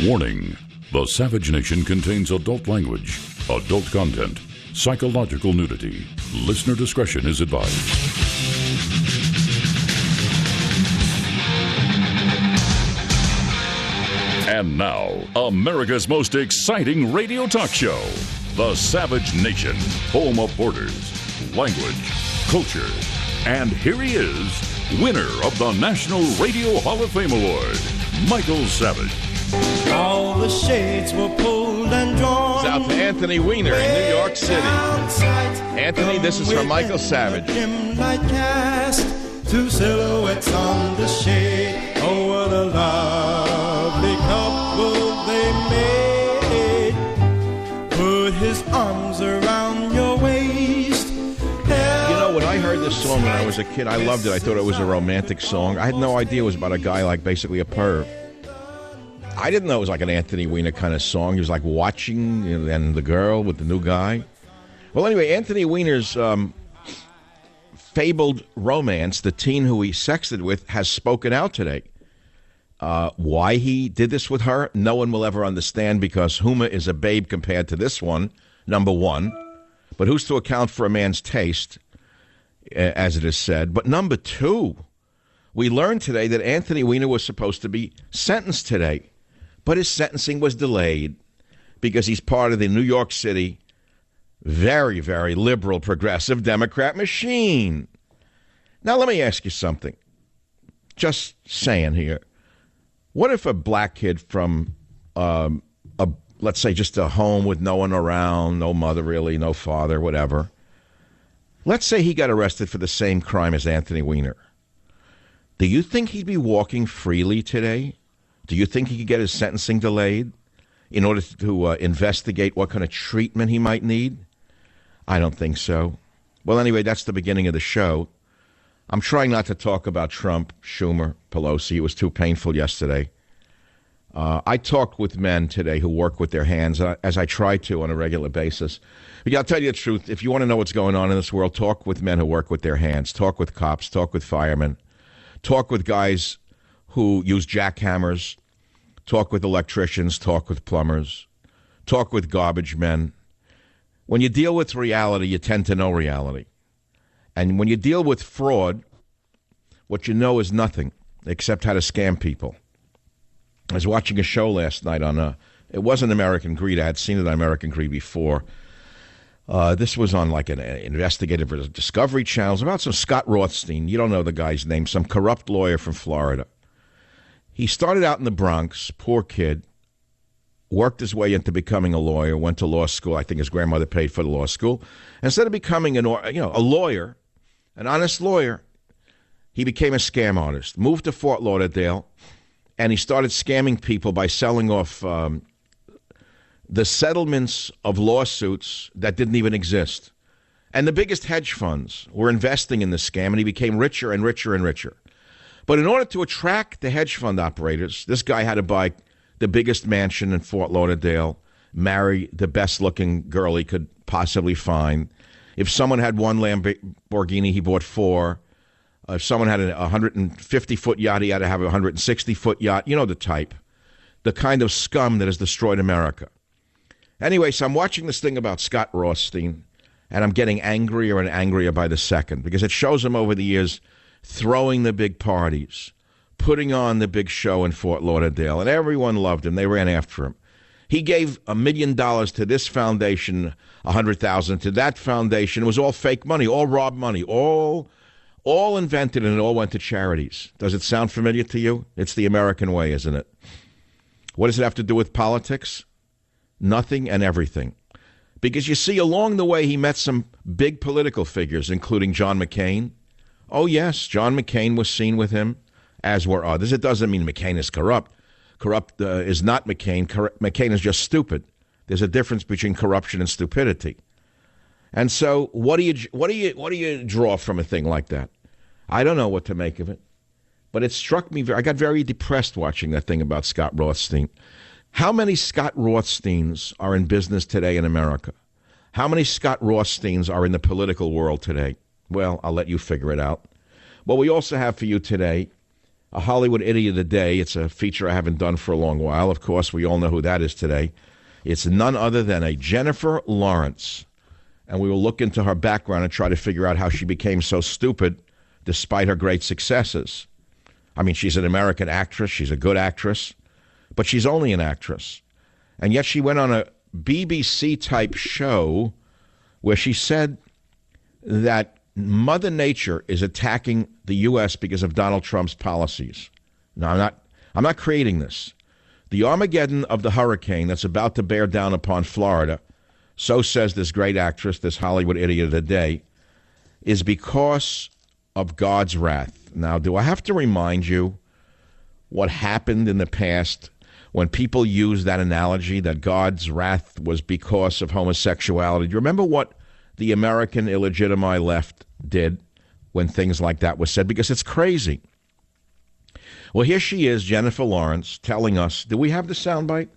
Warning: the Savage Nation contains adult language, adult content, psychological nudity. Listener discretion is advised. And now, America's most exciting radio talk show, The Savage Nation, home of borders, language, culture. And here he is, winner of the National Radio Hall of Fame Award, Michael Savage. All the shades were pulled and drawn. It's out to Anthony Weiner in New York City. Anthony, this is from Michael Savage. Two silhouettes on the shade. Oh, what a lovely couple they made. Put his arms around your waist. You know, when I heard this song when I was a kid, I loved it. I thought it was a romantic song. I had no idea it was about a guy like basically a perv. I didn't know it was like an Anthony Weiner kind of song. He was like watching and the girl with the new guy. Well, anyway, Anthony Weiner's fabled romance, the teen who he sexted with, has spoken out today. Why he did this with her, no one will ever understand, because Huma is a babe compared to this one, number one. But who's to account for a man's taste, as it is said? But number two, we learned today that Anthony Weiner was supposed to be sentenced today. But his sentencing was delayed because he's part of the New York City very, very liberal, progressive Democrat machine. Now, let me ask you something. Just saying here. What if a black kid from, let's say, just a home with no one around, no mother really, no father, whatever. Let's say he got arrested for the same crime as Anthony Weiner. Do you think he'd be walking freely today? Do you think he could get his sentencing delayed in order to investigate what kind of treatment he might need? I don't think so. Well, anyway, that's the beginning of the show. I'm trying not to talk about Trump, Schumer, Pelosi. It was too painful yesterday. I talked with men today who work with their hands, as I try to on a regular basis. But I'll tell you the truth. If you want to know what's going on in this world, talk with men who work with their hands. Talk with cops. Talk with firemen. Talk with guys who use jackhammers. Talk with electricians, talk with plumbers, talk with garbage men. When you deal with reality, you tend to know reality. And when you deal with fraud, what you know is nothing except how to scam people. I was watching a show last night on, it wasn't American Greed. I had seen it on American Greed before. This was on like an investigative Discovery Channel. It was about some Scott Rothstein. You don't know the guy's name, some corrupt lawyer from Florida. He started out in the Bronx, poor kid, worked his way into becoming a lawyer, went to law school. I think his grandmother paid for the law school. Instead of becoming a lawyer, an honest lawyer, he became a scam artist, moved to Fort Lauderdale, and he started scamming people by selling off the settlements of lawsuits that didn't even exist. And the biggest hedge funds were investing in this scam, and he became richer and richer and richer. But in order to attract the hedge fund operators, this guy had to buy the biggest mansion in Fort Lauderdale, marry the best-looking girl he could possibly find. If someone had one Lamborghini, he bought four. If someone had a 150-foot yacht, he had to have a 160-foot yacht. You know the type. The kind of scum that has destroyed America. Anyway, so I'm watching this thing about Scott Rothstein, and I'm getting angrier and angrier by the second, because it shows him over the years throwing the big parties, putting on the big show in Fort Lauderdale, and everyone loved him. They ran after him. He gave $1 million to this foundation, $100,000 to that foundation. It was all fake money, all robbed money, all invented, and it all went to charities. Does it sound familiar to you? It's the American way, isn't it? What does it have to do with politics? Nothing and everything. Because you see, along the way, he met some big political figures, including John McCain. Oh, yes, John McCain was seen with him, as were others. It doesn't mean McCain is corrupt. Corrupt is not McCain. McCain is just stupid. There's a difference between corruption and stupidity. And so what do you draw from a thing like that? I don't know what to make of it. But it struck me, I got very depressed watching that thing about Scott Rothstein. How many Scott Rothsteins are in business today in America? How many Scott Rothsteins are in the political world today? Well, I'll let you figure it out. What we also have for you today A Hollywood Idiot of the Day. It's a feature I haven't done for a long while. Of course, we all know who that is today. It's none other than a Jennifer Lawrence. And we will look into her background and try to figure out how she became so stupid despite her great successes. I mean, she's an American actress. She's a good actress. But she's only an actress. And yet she went on a BBC-type show where she said that Mother Nature is attacking the U.S. because of Donald Trump's policies. Now, I'm not creating this. The Armageddon of the hurricane that's about to bear down upon Florida, so says this great actress, this Hollywood Idiot of the Day, is because of God's wrath. Now, do I have to remind you what happened in the past when people use that analogy that God's wrath was because of homosexuality? Do you remember what the American illegitimate left did when things like that was said? Because it's crazy. Well, here she is, Jennifer Lawrence, telling us, do we have the soundbite?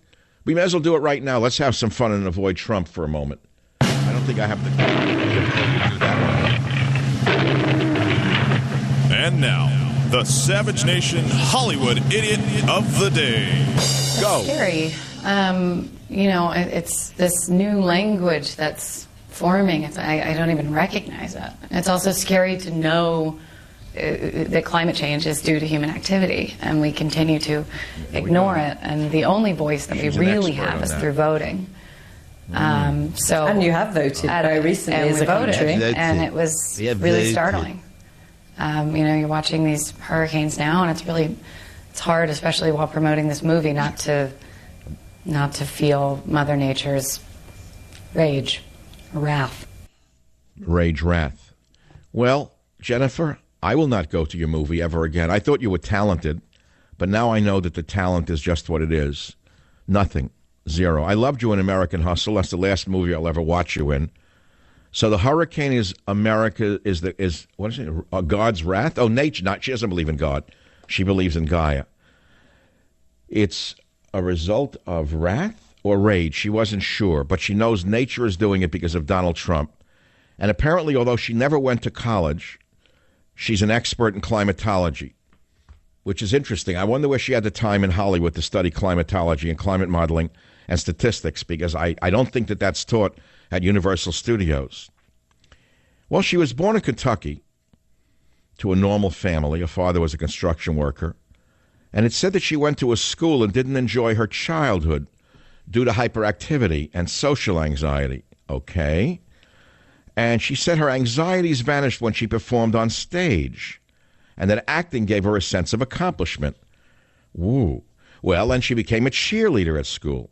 We may as well do it right now. Let's have some fun and avoid Trump for a moment. I don't think I have the ability to do that one. And now, the Savage Nation Hollywood Idiot of the Day. Go. It's scary. It's this new language that's forming. I don't even recognize it. It's also scary to know that climate change is due to human activity, and we continue to ignore it. And the only voice that we really have is through voting. And you have voted very recently as a country, and it was really startling. You're watching these hurricanes now, and it's hard, especially while promoting this movie, not to feel Mother Nature's rage, wrath. Wrath. Well, Jennifer, I will not go to your movie ever again. I thought you were talented, but now I know that the talent is just what it is. Nothing. Zero. I loved you in American Hustle. That's the last movie I'll ever watch you in. So the hurricane is America, is what is it? God's wrath? Oh, nature. She doesn't believe in God. She believes in Gaia. It's a result of wrath or rage. She wasn't sure, but she knows nature is doing it because of Donald Trump. And apparently, although she never went to college, she's an expert in climatology, which is interesting. I wonder where she had the time in Hollywood to study climatology and climate modeling and statistics, because I don't think that that's taught at Universal Studios. Well, she was born in Kentucky to a normal family. Her father was a construction worker. And it said that she went to a school and didn't enjoy her childhood due to hyperactivity and social anxiety. Okay. And she said her anxieties vanished when she performed on stage, and that acting gave her a sense of accomplishment. Woo. Well, then she became a cheerleader at school.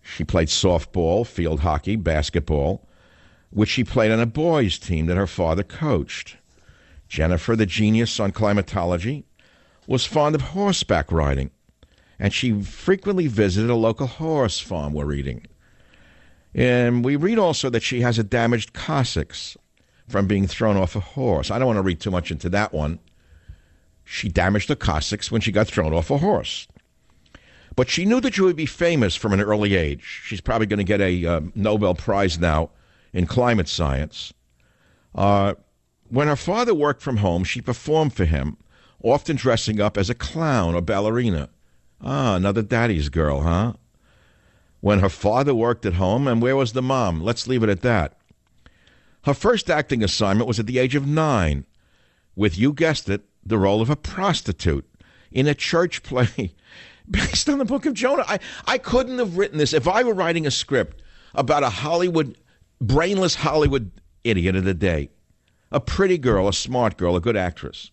She played softball, field hockey, basketball, which she played on a boys' team that her father coached. Jennifer, the genius on climatology, was fond of horseback riding, and she frequently visited a local horse farm, we're reading. And we read also that she has a damaged coccyx from being thrown off a horse. I don't want to read too much into that one. She damaged her coccyx when she got thrown off a horse. But she knew that she would be famous from an early age. She's probably going to get a Nobel Prize now in climate science. When her father worked from home, she performed for him, often dressing up as a clown or ballerina. Ah, another daddy's girl, huh? When her father worked at home, and where was the mom? Let's leave it at that. Her first acting assignment was at the age of 9, with, you guessed it, the role of a prostitute in a church play based on the Book of Jonah. I couldn't have written this. If I were writing a script about a brainless Hollywood idiot of the day, a pretty girl, a smart girl, a good actress,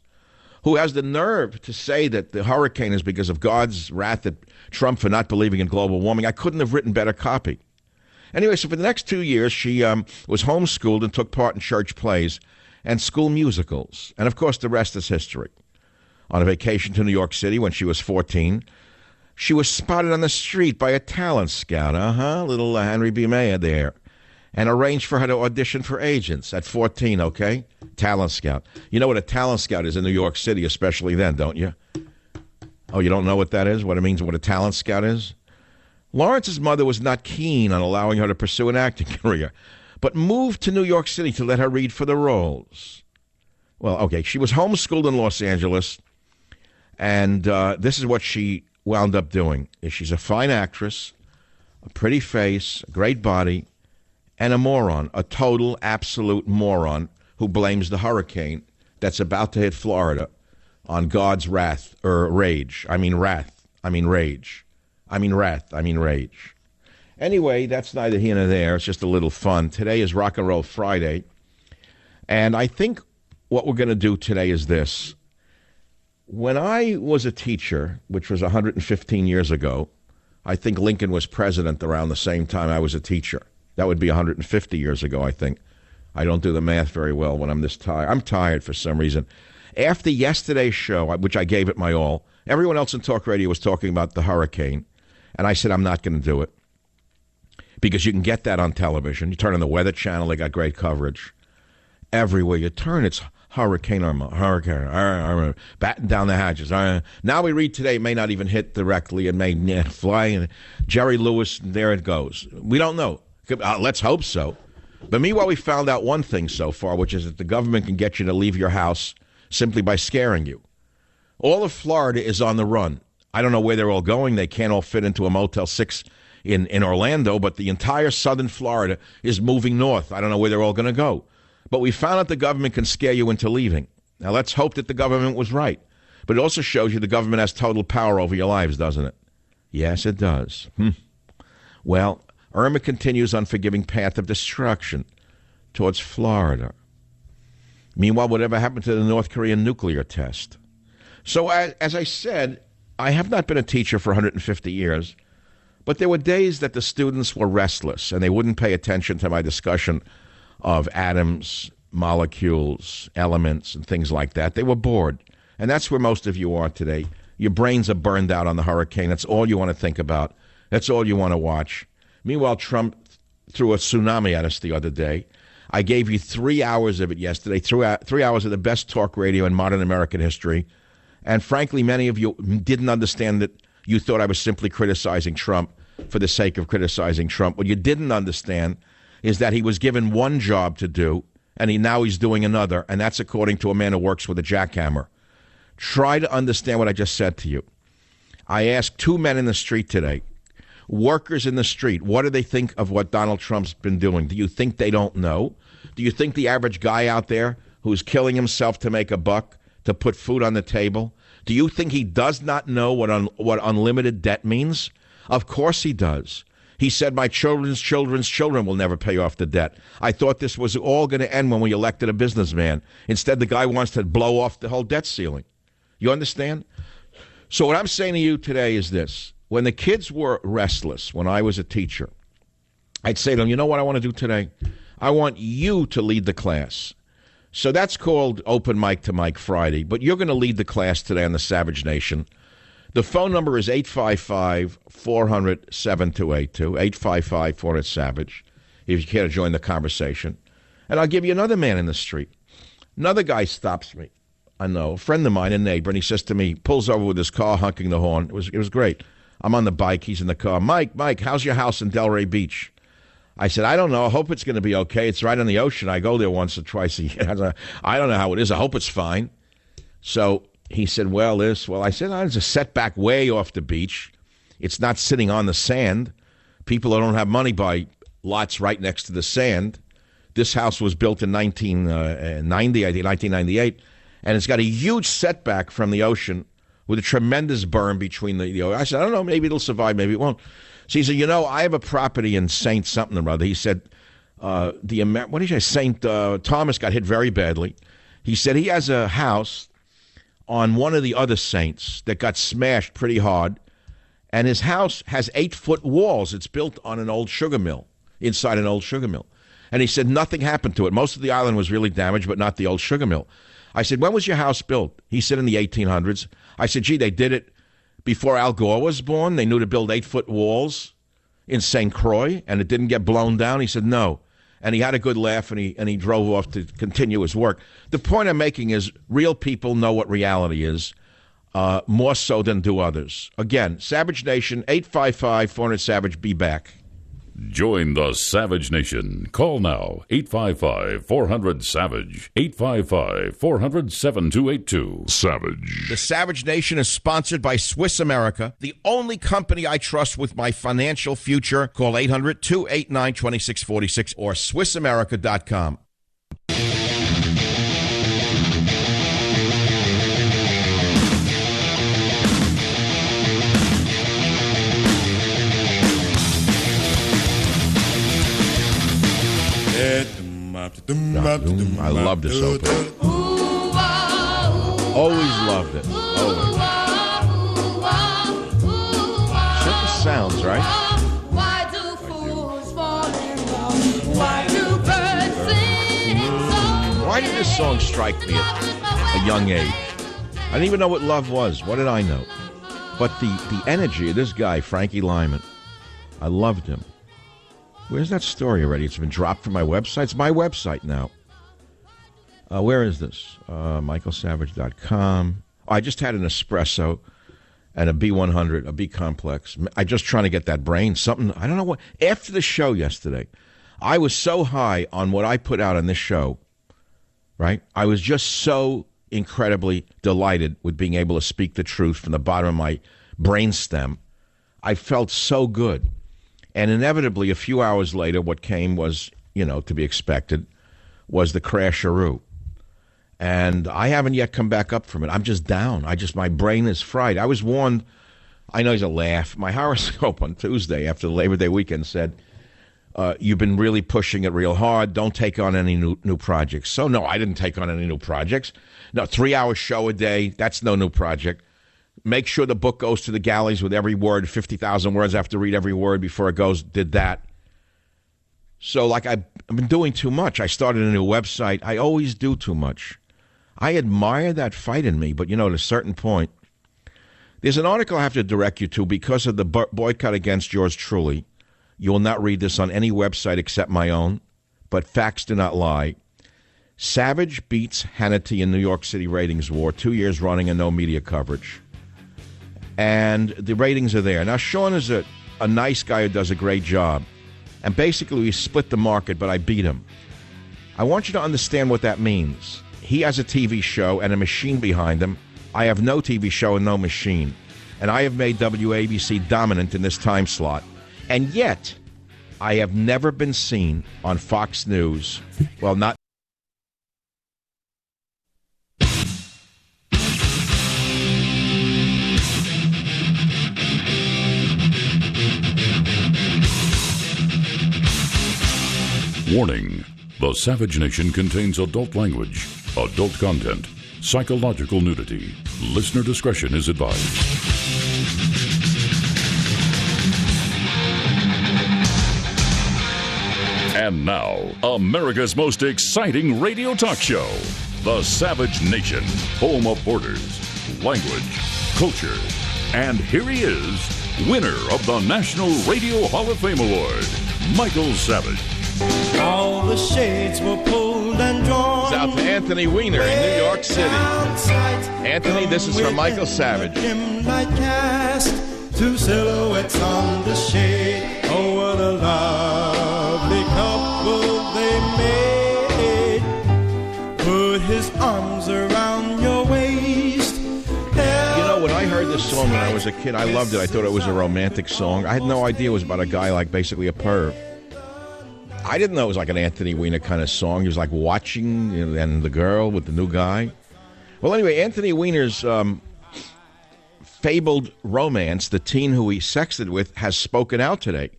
who has the nerve to say that the hurricane is because of God's wrath at Trump for not believing in global warming, I couldn't have written better copy. Anyway, so for the next 2 years, she was homeschooled and took part in church plays and school musicals. And, of course, the rest is history. On a vacation to New York City when she was 14, she was spotted on the street by a talent scout, little Henry B. Mayer there, and arranged for her to audition for agents at 14, okay? Talent scout. You know what a talent scout is in New York City, especially then, don't you? Oh, you don't know what that is? What it means, what a talent scout is? Lawrence's mother was not keen on allowing her to pursue an acting career, but moved to New York City to let her read for the roles. Well, okay, she was homeschooled in Los Angeles And this is what she wound up doing. She's a fine actress, a pretty face, a great body, and a moron, a total, absolute moron who blames the hurricane that's about to hit Florida on God's wrath, or rage. I mean wrath. I mean rage. I mean wrath. I mean rage. Anyway, that's neither here nor there. It's just a little fun. Today is Rock and Roll Friday. And I think what we're going to do today is this. When I was a teacher, which was 115 years ago, I think Lincoln was president around the same time I was a teacher. That would be 150 years ago, I think. I don't do the math very well when I'm this tired. I'm tired for some reason. After yesterday's show, which I gave it my all, everyone else in talk radio was talking about the hurricane, and I said I'm not going to do it because you can get that on television. You turn on the Weather Channel, they got great coverage. Everywhere you turn, it's hurricane, batten down the hatches. Now we read today, it may not even hit directly. It may fly. And Jerry Lewis, there it goes. We don't know. Let's hope so. But meanwhile, we found out one thing so far, which is that the government can get you to leave your house simply by scaring you. All of Florida is on the run. I don't know where they're all going. They can't all fit into a Motel 6 in Orlando, but the entire southern Florida is moving north. I don't know where they're all going to go. But we found out the government can scare you into leaving. Now, let's hope that the government was right. But it also shows you the government has total power over your lives, doesn't it? Yes, it does. Well, Irma continues on forgiving path of destruction towards Florida. Meanwhile, whatever happened to the North Korean nuclear test? So, as I said, I have not been a teacher for 150 years, but there were days that the students were restless and they wouldn't pay attention to my discussion of atoms, molecules, elements, and things like that. They were bored. And that's where most of you are today. Your brains are burned out on the hurricane. That's all you want to think about. That's all you want to watch. Meanwhile, Trump threw a tsunami at us the other day. I gave you 3 hours of it yesterday, 3 hours of the best talk radio in modern American history. And frankly, many of you didn't understand that. You thought I was simply criticizing Trump for the sake of criticizing Trump. What you didn't understand is that he was given one job to do, and now he's doing another, and that's according to a man who works with a jackhammer. Try to understand what I just said to you. I asked two men in the street today, workers in the street, what do they think of what Donald Trump's been doing? Do you think they don't know? Do you think the average guy out there who's killing himself to make a buck, to put food on the table, do you think he does not know what unlimited debt means? Of course he does. He said, my children's children's children will never pay off the debt. I thought this was all going to end when we elected a businessman. Instead, the guy wants to blow off the whole debt ceiling. You understand? So what I'm saying to you today is this. When the kids were restless, when I was a teacher, I'd say to them, you know what I want to do today? I want you to lead the class. So that's called Open Mic to Mike Friday. But you're going to lead the class today on the Savage Nation. The phone number is 855-400-7282, 855-400-SAVAGE, if you care to join the conversation. And I'll give you another man in the street. Another guy stops me. I know, a friend of mine, a neighbor, and he says to me, pulls over with his car, honking the horn. It was great. I'm on the bike. He's in the car. Mike, how's your house in Delray Beach? I said, I don't know. I hope it's going to be okay. It's right on the ocean. I go there once or twice a year. I don't know how it is. I hope it's fine. So he said, I said, there's a setback way off the beach. It's not sitting on the sand. People that don't have money buy lots right next to the sand. This house was built in 1990, I think 1998, and it's got a huge setback from the ocean with a tremendous berm between the I said, I don't know, maybe it'll survive, maybe it won't. So he said, I have a property in St. something or other. He said, what did he say? St. Thomas got hit very badly. He said he has a house on one of the other saints that got smashed pretty hard, and his house has 8-foot walls. It's built on an old sugar mill, inside an old sugar mill. And he said nothing happened to it. Most of the island was really damaged, but not the old sugar mill. I said, when was your house built? He said in the 1800s. I said, gee, they did it before Al Gore was born. They knew to build 8-foot walls in St. Croix, and it didn't get blown down. He said, no. And he had a good laugh, and he drove off to continue his work. The point I'm making is real people know what reality is, more so than do others. Again, Savage Nation, 855-400-SAVAGE, be back. Join the Savage Nation. Call now, 855-400-SAVAGE, 855-400-7282. Savage. The Savage Nation is sponsored by Swiss America, the only company I trust with my financial future. Call 800-289-2646 or SwissAmerica.com. I love this opening. Always loved it. Always. Certain sounds, right? Why did this song strike me at a young age? I didn't even know what love was. What did I know? But the energy of this guy, Frankie Lyman, I loved him. Where's that story already? It's been dropped from my website. It's my website now. Where is this? MichaelSavage.com. Oh, I just had an espresso and a B100, a B complex. I just trying to get that brain. Something, I don't know what. After the show yesterday, I was so high on what I put out on this show, right? I was just so incredibly delighted with being able to speak the truth from the bottom of my brainstem. I felt so good. And inevitably, a few hours later, what came was, to be expected, was the crasheroo. And I haven't yet come back up from it. I'm just down. My brain is fried. I was warned, I know he's a laugh. My horoscope on Tuesday after the Labor Day weekend said, you've been really pushing it real hard. Don't take on any new projects. So, no, I didn't take on any new projects. No, 3-hour show a day, that's no new project. Make sure the book goes to the galleys with every word, 50,000 words. I have to read every word before it goes. Did that. So, I've been doing too much. I started a new website. I always do too much. I admire that fight in me, but, at a certain point, there's an article I have to direct you to because of the boycott against yours truly. You will not read this on any website except my own, but facts do not lie. Savage beats Hannity in New York City ratings war, 2 years running and no media coverage. And the ratings are there. Now, Sean is a nice guy who does a great job. And basically, we split the market, but I beat him. I want you to understand what that means. He has a TV show and a machine behind him. I have no TV show and no machine. And I have made WABC dominant in this time slot. And yet, I have never been seen on Fox News. Well, not. Warning: the Savage Nation contains adult language, adult content, psychological nudity. Listener discretion is advised. And now, America's most exciting radio talk show, the Savage Nation, home of borders, language, culture. And here he is, winner of the National Radio Hall of Fame Award, Michael Savage. All the shades were pulled and drawn. It's out to Anthony Weiner in New York City. Anthony, this is from Michael Savage. Dim light cast, two silhouettes on the shade. Oh, what a lovely couple they made. Put his arms around your waist. When I heard this song when I was a kid, I loved it. I thought it was a romantic song. I had no idea it was about a guy like basically a perv. I didn't know it was like an Anthony Weiner kind of song. He was like watching, and the girl with the new guy. Well, anyway, Anthony Weiner's fabled romance, the teen who he sexted with, has spoken out today.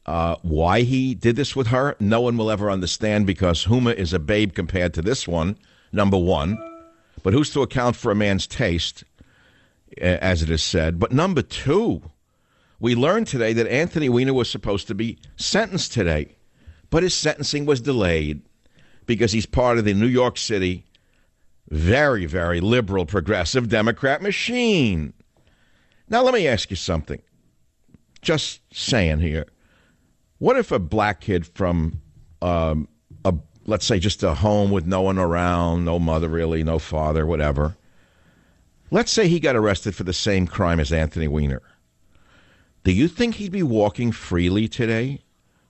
Why he did this with her, no one will ever understand because Huma is a babe compared to this one, number one. But who's to account for a man's taste, as it is said? But number two, we learned today that Anthony Weiner was supposed to be sentenced today. But his sentencing was delayed because he's part of the New York City very, very liberal, progressive Democrat machine. Now, let me ask you something. Just saying here. What if a black kid from, let's say, just a home with no one around, no mother really, no father, whatever. Let's say he got arrested for the same crime as Anthony Weiner. Do you think he'd be walking freely today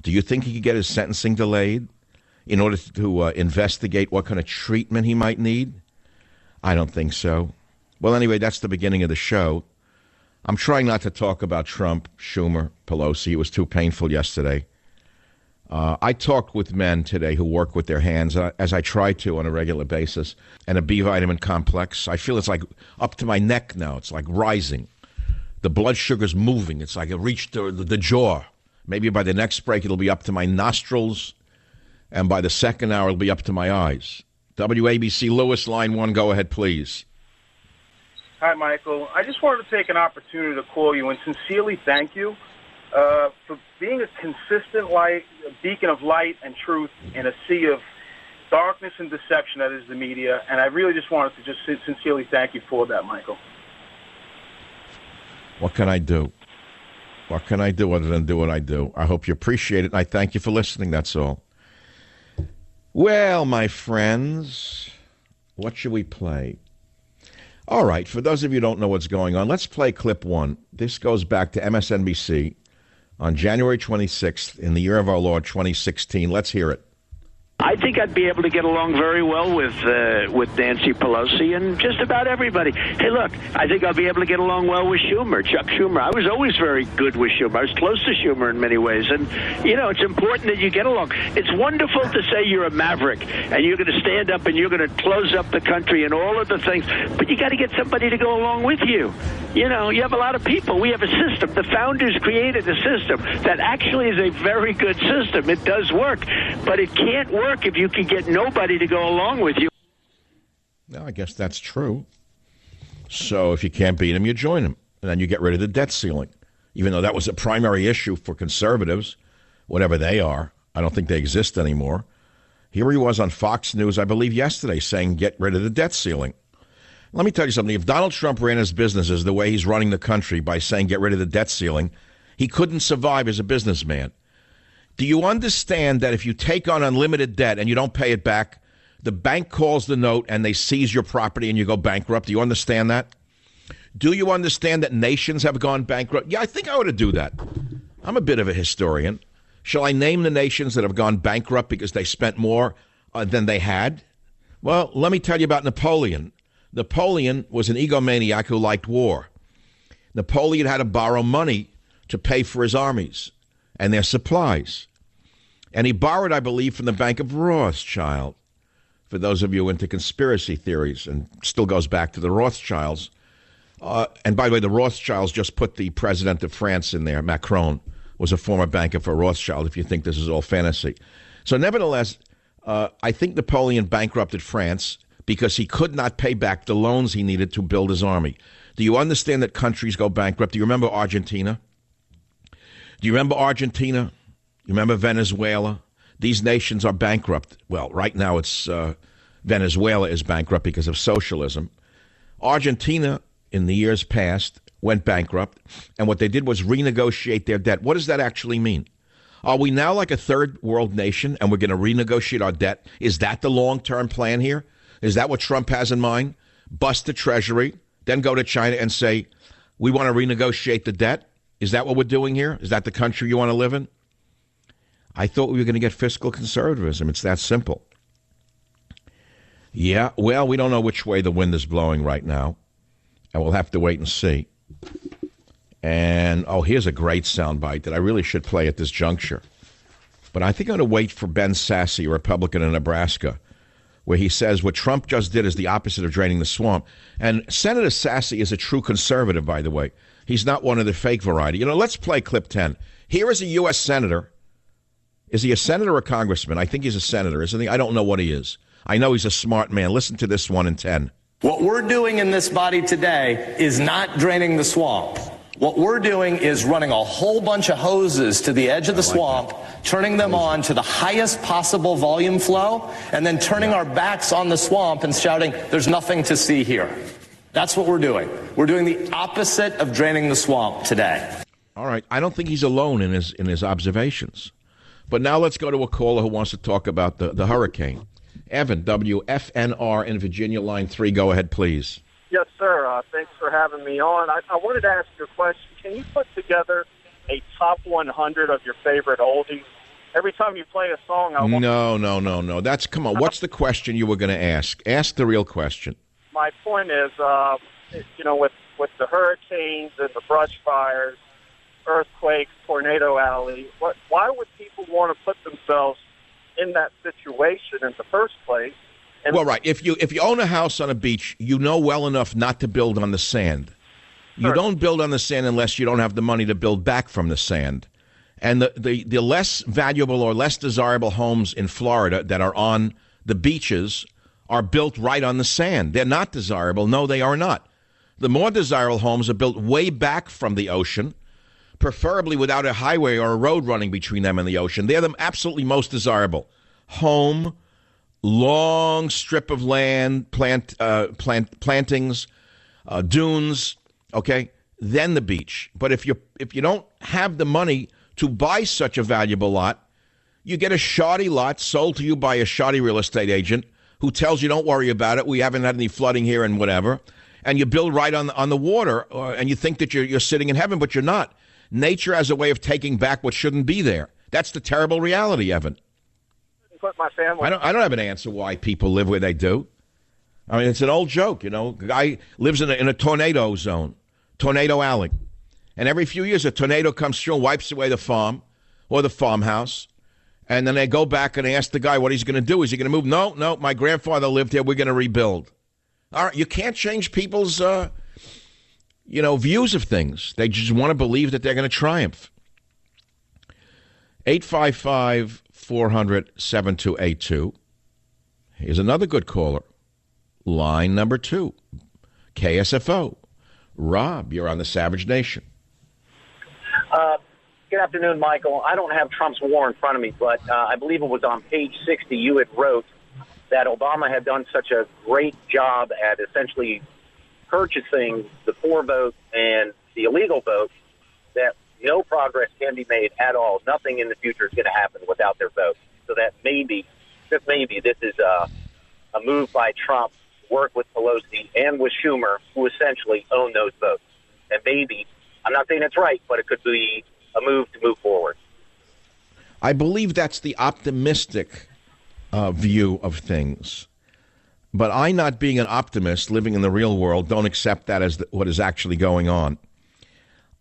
Do you think he could get his sentencing delayed in order to investigate what kind of treatment he might need? I don't think so. Well, anyway, that's the beginning of the show. I'm trying not to talk about Trump, Schumer, Pelosi. It was too painful yesterday. I talked with men today who work with their hands, as I try to on a regular basis, and a B vitamin complex. I feel it's like up to my neck now. It's like rising. The blood sugar's moving. It's like it reached the jaw. Maybe by the next break, it'll be up to my nostrils, and by the second hour, it'll be up to my eyes. WABC Lewis, line 1, go ahead, please. Hi, Michael. I just wanted to take an opportunity to call you and sincerely thank you for being a consistent light, a beacon of light and truth in a sea of darkness and deception that is the media. And I really just wanted to just sincerely thank you for that, Michael. What can I do? What can I do other than do what I do? I hope you appreciate it, and I thank you for listening, that's all. Well, my friends, what should we play? All right, for those of you who don't know what's going on, let's play clip 1. This goes back to MSNBC on January 26th in the year of our Lord 2016. Let's hear it. I think I'd be able to get along very well with Nancy Pelosi and just about everybody. Hey, look, I think I'll be able to get along well with Schumer, Chuck Schumer. I was always very good with Schumer. I was close to Schumer in many ways. And, you know, it's important that you get along. It's wonderful to say you're a maverick and you're going to stand up and you're going to close up the country and all of the things. But you got to get somebody to go along with you. You know, you have a lot of people. We have a system. The founders created a system that actually is a very good system. It does work, but it can't work if you can get nobody to go along with you. Well, I guess that's true. So if you can't beat him, you join him. And then you get rid of the debt ceiling. Even though that was a primary issue for conservatives, whatever they are. I don't think they exist anymore. Here he was on Fox News, I believe yesterday, saying get rid of the debt ceiling. Let me tell you something. If Donald Trump ran his businesses the way he's running the country by saying get rid of the debt ceiling, he couldn't survive as a businessman. Do you understand that if you take on unlimited debt and you don't pay it back, the bank calls the note and they seize your property and you go bankrupt? Do you understand that? Do you understand that nations have gone bankrupt? Yeah, I think I ought to do that. I'm a bit of a historian. Shall I name the nations that have gone bankrupt because they spent more than they had? Well, let me tell you about Napoleon. Napoleon was an egomaniac who liked war. Napoleon had to borrow money to pay for his armies and their supplies. And he borrowed, I believe, from the Bank of Rothschild. For those of you into conspiracy theories, and still goes back to the Rothschilds. And by the way, the Rothschilds just put the president of France in there. Macron was a former banker for Rothschild, if you think this is all fantasy. So nevertheless, I think Napoleon bankrupted France because he could not pay back the loans he needed to build his army. Do you understand that countries go bankrupt? Do you remember Argentina? Do you remember Argentina? You remember Venezuela? These nations are bankrupt. Well, right now it's Venezuela is bankrupt because of socialism. Argentina, in the years past, went bankrupt, and what they did was renegotiate their debt. What does that actually mean? Are we now like a third world nation and we're going to renegotiate our debt? Is that the long-term plan here? Is that what Trump has in mind? Bust the Treasury, then go to China and say, we want to renegotiate the debt? Is that what we're doing here? Is that the country you want to live in? I thought we were going to get fiscal conservatism. It's that simple. Yeah, well, we don't know which way the wind is blowing right now, and we'll have to wait and see. And, here's a great soundbite that I really should play at this juncture. But I think I'm going to wait for Ben Sasse, a Republican in Nebraska, where he says what Trump just did is the opposite of draining the swamp. And Senator Sasse is a true conservative, by the way. He's not one of the fake variety. Let's play clip 10. Here is a U.S. senator. Is he a senator or a congressman? I think he's a senator, isn't he? I don't know what he is. I know he's a smart man. Listen to this one in 10. What we're doing in this body today is not draining the swamp. What we're doing is running a whole bunch of hoses to the edge of the swamp, turning them on to the highest possible volume flow, and then turning our backs on the swamp and shouting, there's nothing to see here. That's what we're doing. We're doing the opposite of draining the swamp today. All right. I don't think he's alone in his observations. But now let's go to a caller who wants to talk about the hurricane. Evan, WFNR in Virginia, line 3. Go ahead, please. Yes, sir. Thanks for having me on. I wanted to ask you a question. Can you put together a top 100 of your favorite oldies? Every time you play a song, I want... No. Come on. What's the question you were going to ask? Ask the real question. My point is, with the hurricanes and the brush fires, earthquakes, Tornado Alley, why would people want to put themselves in that situation in the first place? And well, right. If you own a house on a beach, you know well enough not to build on the sand. Sure. You don't build on the sand unless you don't have the money to build back from the sand. And the less valuable or less desirable homes in Florida that are on the beaches are built right on the sand. They're not desirable. No, they are not. The more desirable homes are built way back from the ocean, preferably without a highway or a road running between them and the ocean. They're the absolutely most desirable. Home, long strip of land, plantings, dunes, okay? Then the beach. But if you don't have the money to buy such a valuable lot, you get a shoddy lot sold to you by a shoddy real estate agent who tells you, don't worry about it, we haven't had any flooding here and whatever, and you build right on the water, and you think that you're sitting in heaven, but you're not. Nature has a way of taking back what shouldn't be there. That's the terrible reality, Evan. Put my family. I don't have an answer why people live where they do. I mean, it's an old joke, you know. A guy lives in a tornado zone, Tornado Alley. And every few years, a tornado comes through and wipes away the farm or the farmhouse. And then they go back and they ask the guy what he's going to do. Is he going to move? No, my grandfather lived here. We're going to rebuild. All right, you can't change people's, views of things. They just want to believe that they're going to triumph. 855-400-7282. Here's another good caller. Line number 2. KSFO. Rob, you're on the Savage Nation. Good afternoon, Michael. I don't have Trump's war in front of me, but I believe it was on page 60 you had wrote that Obama had done such a great job at essentially purchasing the for vote and the illegal vote that no progress can be made at all. Nothing in the future is going to happen without their vote. So that maybe this is a move by Trump to work with Pelosi and with Schumer, who essentially own those votes. And maybe, I'm not saying it's right, but it could be a move to move forward. I believe that's the optimistic view of things. But I, not being an optimist, living in the real world, don't accept that as what is actually going on.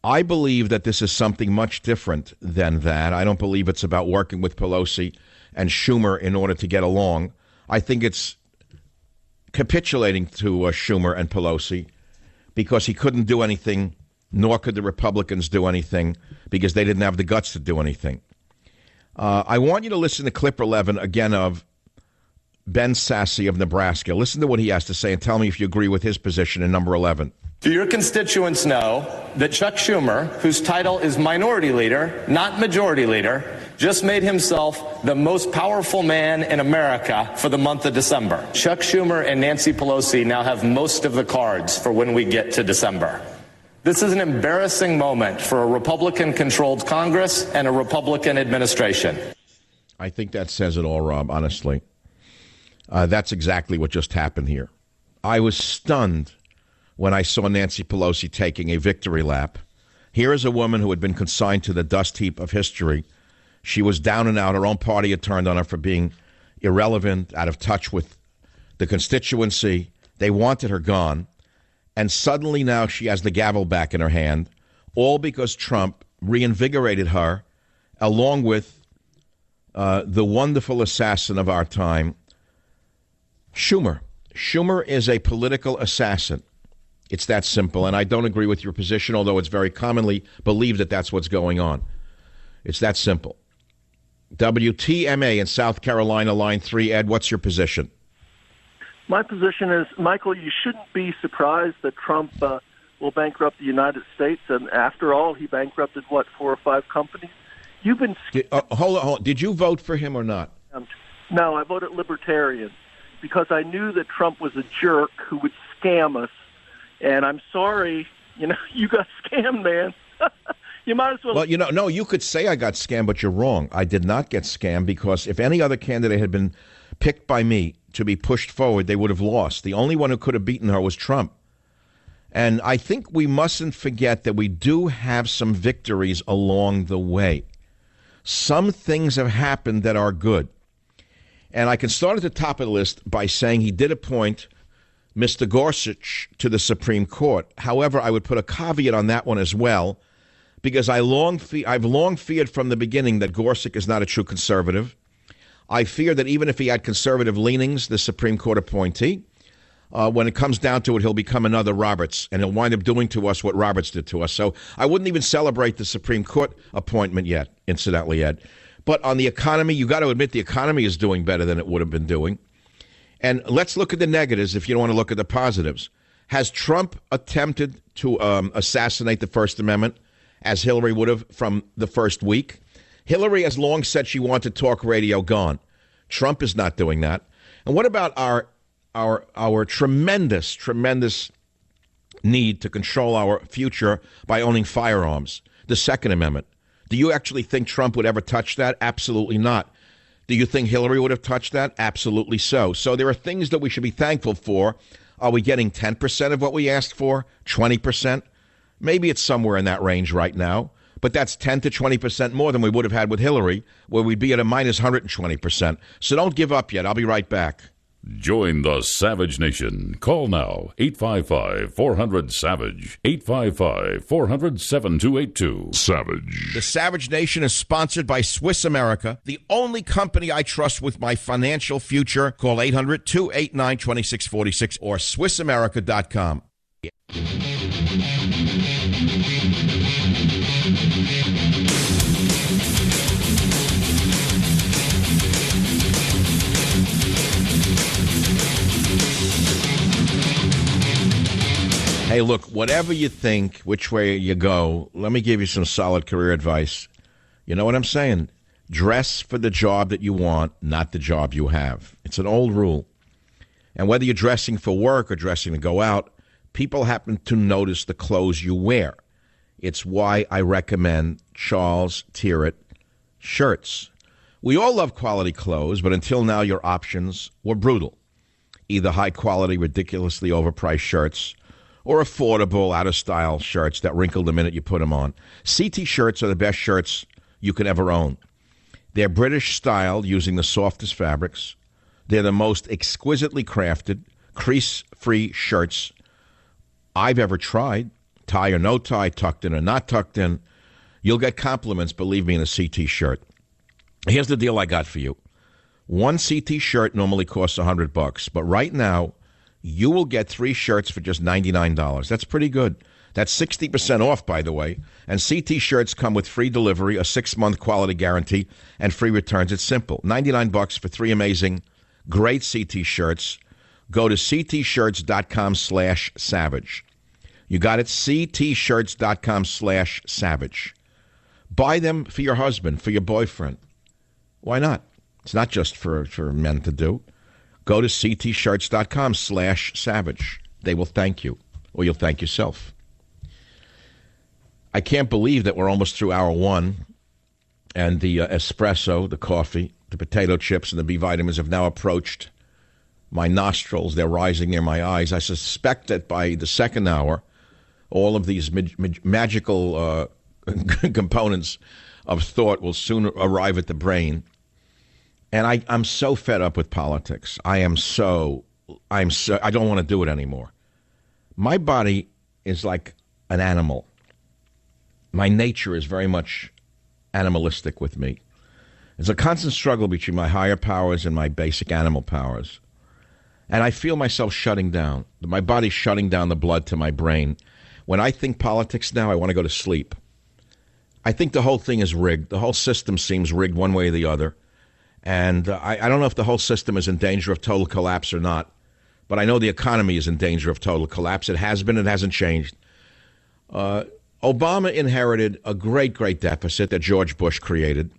I believe that this is something much different than that. I don't believe it's about working with Pelosi and Schumer in order to get along. I think it's capitulating to Schumer and Pelosi because he couldn't do anything, nor could the Republicans do anything because they didn't have the guts to do anything. I want you to listen to clip 11 again of Ben Sasse of Nebraska. Listen to what he has to say and tell me if you agree with his position in number 11. Do your constituents know that Chuck Schumer, whose title is Minority Leader, not Majority Leader, just made himself the most powerful man in America for the month of December? Chuck Schumer and Nancy Pelosi now have most of the cards for when we get to December. This is an embarrassing moment for a Republican-controlled Congress and a Republican administration. I think that says it all, Rob, honestly. That's exactly what just happened here. I was stunned when I saw Nancy Pelosi taking a victory lap. Here is a woman who had been consigned to the dust heap of history. She was down and out. Her own party had turned on her for being irrelevant, out of touch with the constituency. They wanted her gone. And suddenly now she has the gavel back in her hand, all because Trump reinvigorated her, along with the wonderful assassin of our time, Schumer. Schumer is a political assassin. It's that simple, and I don't agree with your position, although it's very commonly believed that that's what's going on. It's that simple. WTMA in South Carolina, line 3. Ed, what's your position? My position is, Michael, you shouldn't be surprised that Trump will bankrupt the United States. And after all, he bankrupted, 4 or 5 companies? You've been... Hold on. Did you vote for him or not? No, I voted Libertarian because I knew that Trump was a jerk who would scam us. And I'm sorry, you got scammed, man. You might as well... Well, no, you could say I got scammed, but you're wrong. I did not get scammed because if any other candidate had been picked by me to be pushed forward, they would have lost. The only one who could have beaten her was Trump. And I think we mustn't forget that we do have some victories along the way. Some things have happened that are good. And I can start at the top of the list by saying he did appoint Mr. Gorsuch to the Supreme Court. However, I would put a caveat on that one as well, because I've long feared from the beginning that Gorsuch is not a true conservative. I fear that even if he had conservative leanings, the Supreme Court appointee, when it comes down to it, he'll become another Roberts, and he'll wind up doing to us what Roberts did to us. So I wouldn't even celebrate the Supreme Court appointment yet, incidentally, Ed. But on the economy, you got to admit the economy is doing better than it would have been doing. And let's look at the negatives if you don't want to look at the positives. Has Trump attempted to assassinate the First Amendment, as Hillary would have from the first week? Hillary has long said she wanted talk radio gone. Trump is not doing that. And what about our tremendous need to control our future by owning firearms, the Second Amendment? Do you actually think Trump would ever touch that? Absolutely not. Do you think Hillary would have touched that? Absolutely so. So there are things that we should be thankful for. Are we getting 10% of what we asked for? 20%? Maybe it's somewhere in that range right now. But that's 10 to 20% more than we would have had with Hillary, where we'd be at a minus 120%. So don't give up yet. I'll be right back. Join the Savage Nation. Call now, 855-400-SAVAGE, 855-400-7282. Savage. The Savage Nation is sponsored by Swiss America, the only company I trust with my financial future. Call 800-289-2646 or SwissAmerica.com. Hey, look, whatever you think, which way you go, let me give you some solid career advice. You know what I'm saying? Dress for the job that you want, not the job you have. It's an old rule. And whether you're dressing for work or dressing to go out, people happen to notice the clothes you wear. It's why I recommend Charles Tyrwhitt shirts. We all love quality clothes, but until now your options were brutal. Either high-quality, ridiculously overpriced shirts or affordable, out-of-style shirts that wrinkle the minute you put them on. CT shirts are the best shirts you can ever own. They're British styled using the softest fabrics. They're the most exquisitely crafted, crease-free shirts I've ever tried. Tie or no tie, tucked in or not tucked in. You'll get compliments, believe me, in a CT shirt. Here's the deal I got for you. One CT shirt normally costs $100, but right now, you will get 3 shirts for just $99. That's pretty good. That's 60% off, by the way. And CT shirts come with free delivery, a 6-month quality guarantee, and free returns. It's simple. $99 for 3 amazing, great CT shirts. Go to ctshirts.com/savage. You got it? ctshirts.com/savage. Buy them for your husband, for your boyfriend. Why not? It's not just for men to do. Go to ctshirts.com/savage. They will thank you, or you'll thank yourself. I can't believe that we're almost through hour one, and the espresso, the coffee, the potato chips, and the B vitamins have now approached my nostrils. They're rising near my eyes. I suspect that by the second hour, all of these magical components of thought will soon arrive at the brain. And I'm so fed up with politics. I don't want to do it anymore. My body is like an animal. My nature is very much animalistic with me. It's a constant struggle between my higher powers and my basic animal powers. And I feel myself shutting down. My body's shutting down the blood to my brain. When I think politics now, I want to go to sleep. I think the whole thing is rigged. The whole system seems rigged one way or the other. And I don't know if the whole system is in danger of total collapse or not, but I know the economy is in danger of total collapse. It has been. It hasn't changed. Obama inherited a great deficit that George Bush created.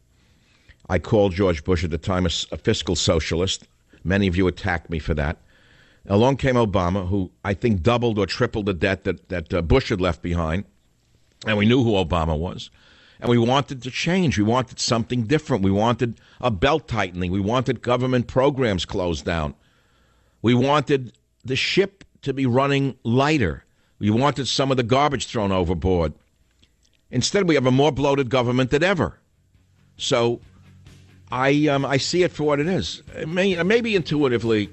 I called George Bush at the time a fiscal socialist. Many of you attacked me for that. Along came Obama, who I think doubled or tripled the debt that Bush had left behind. And we knew who Obama was. And we wanted to change. We wanted something different. We wanted a belt tightening. We wanted government programs closed down. We wanted the ship to be running lighter. We wanted some of the garbage thrown overboard. Instead, we have a more bloated government than ever. So I see it for what it is. Maybe intuitively,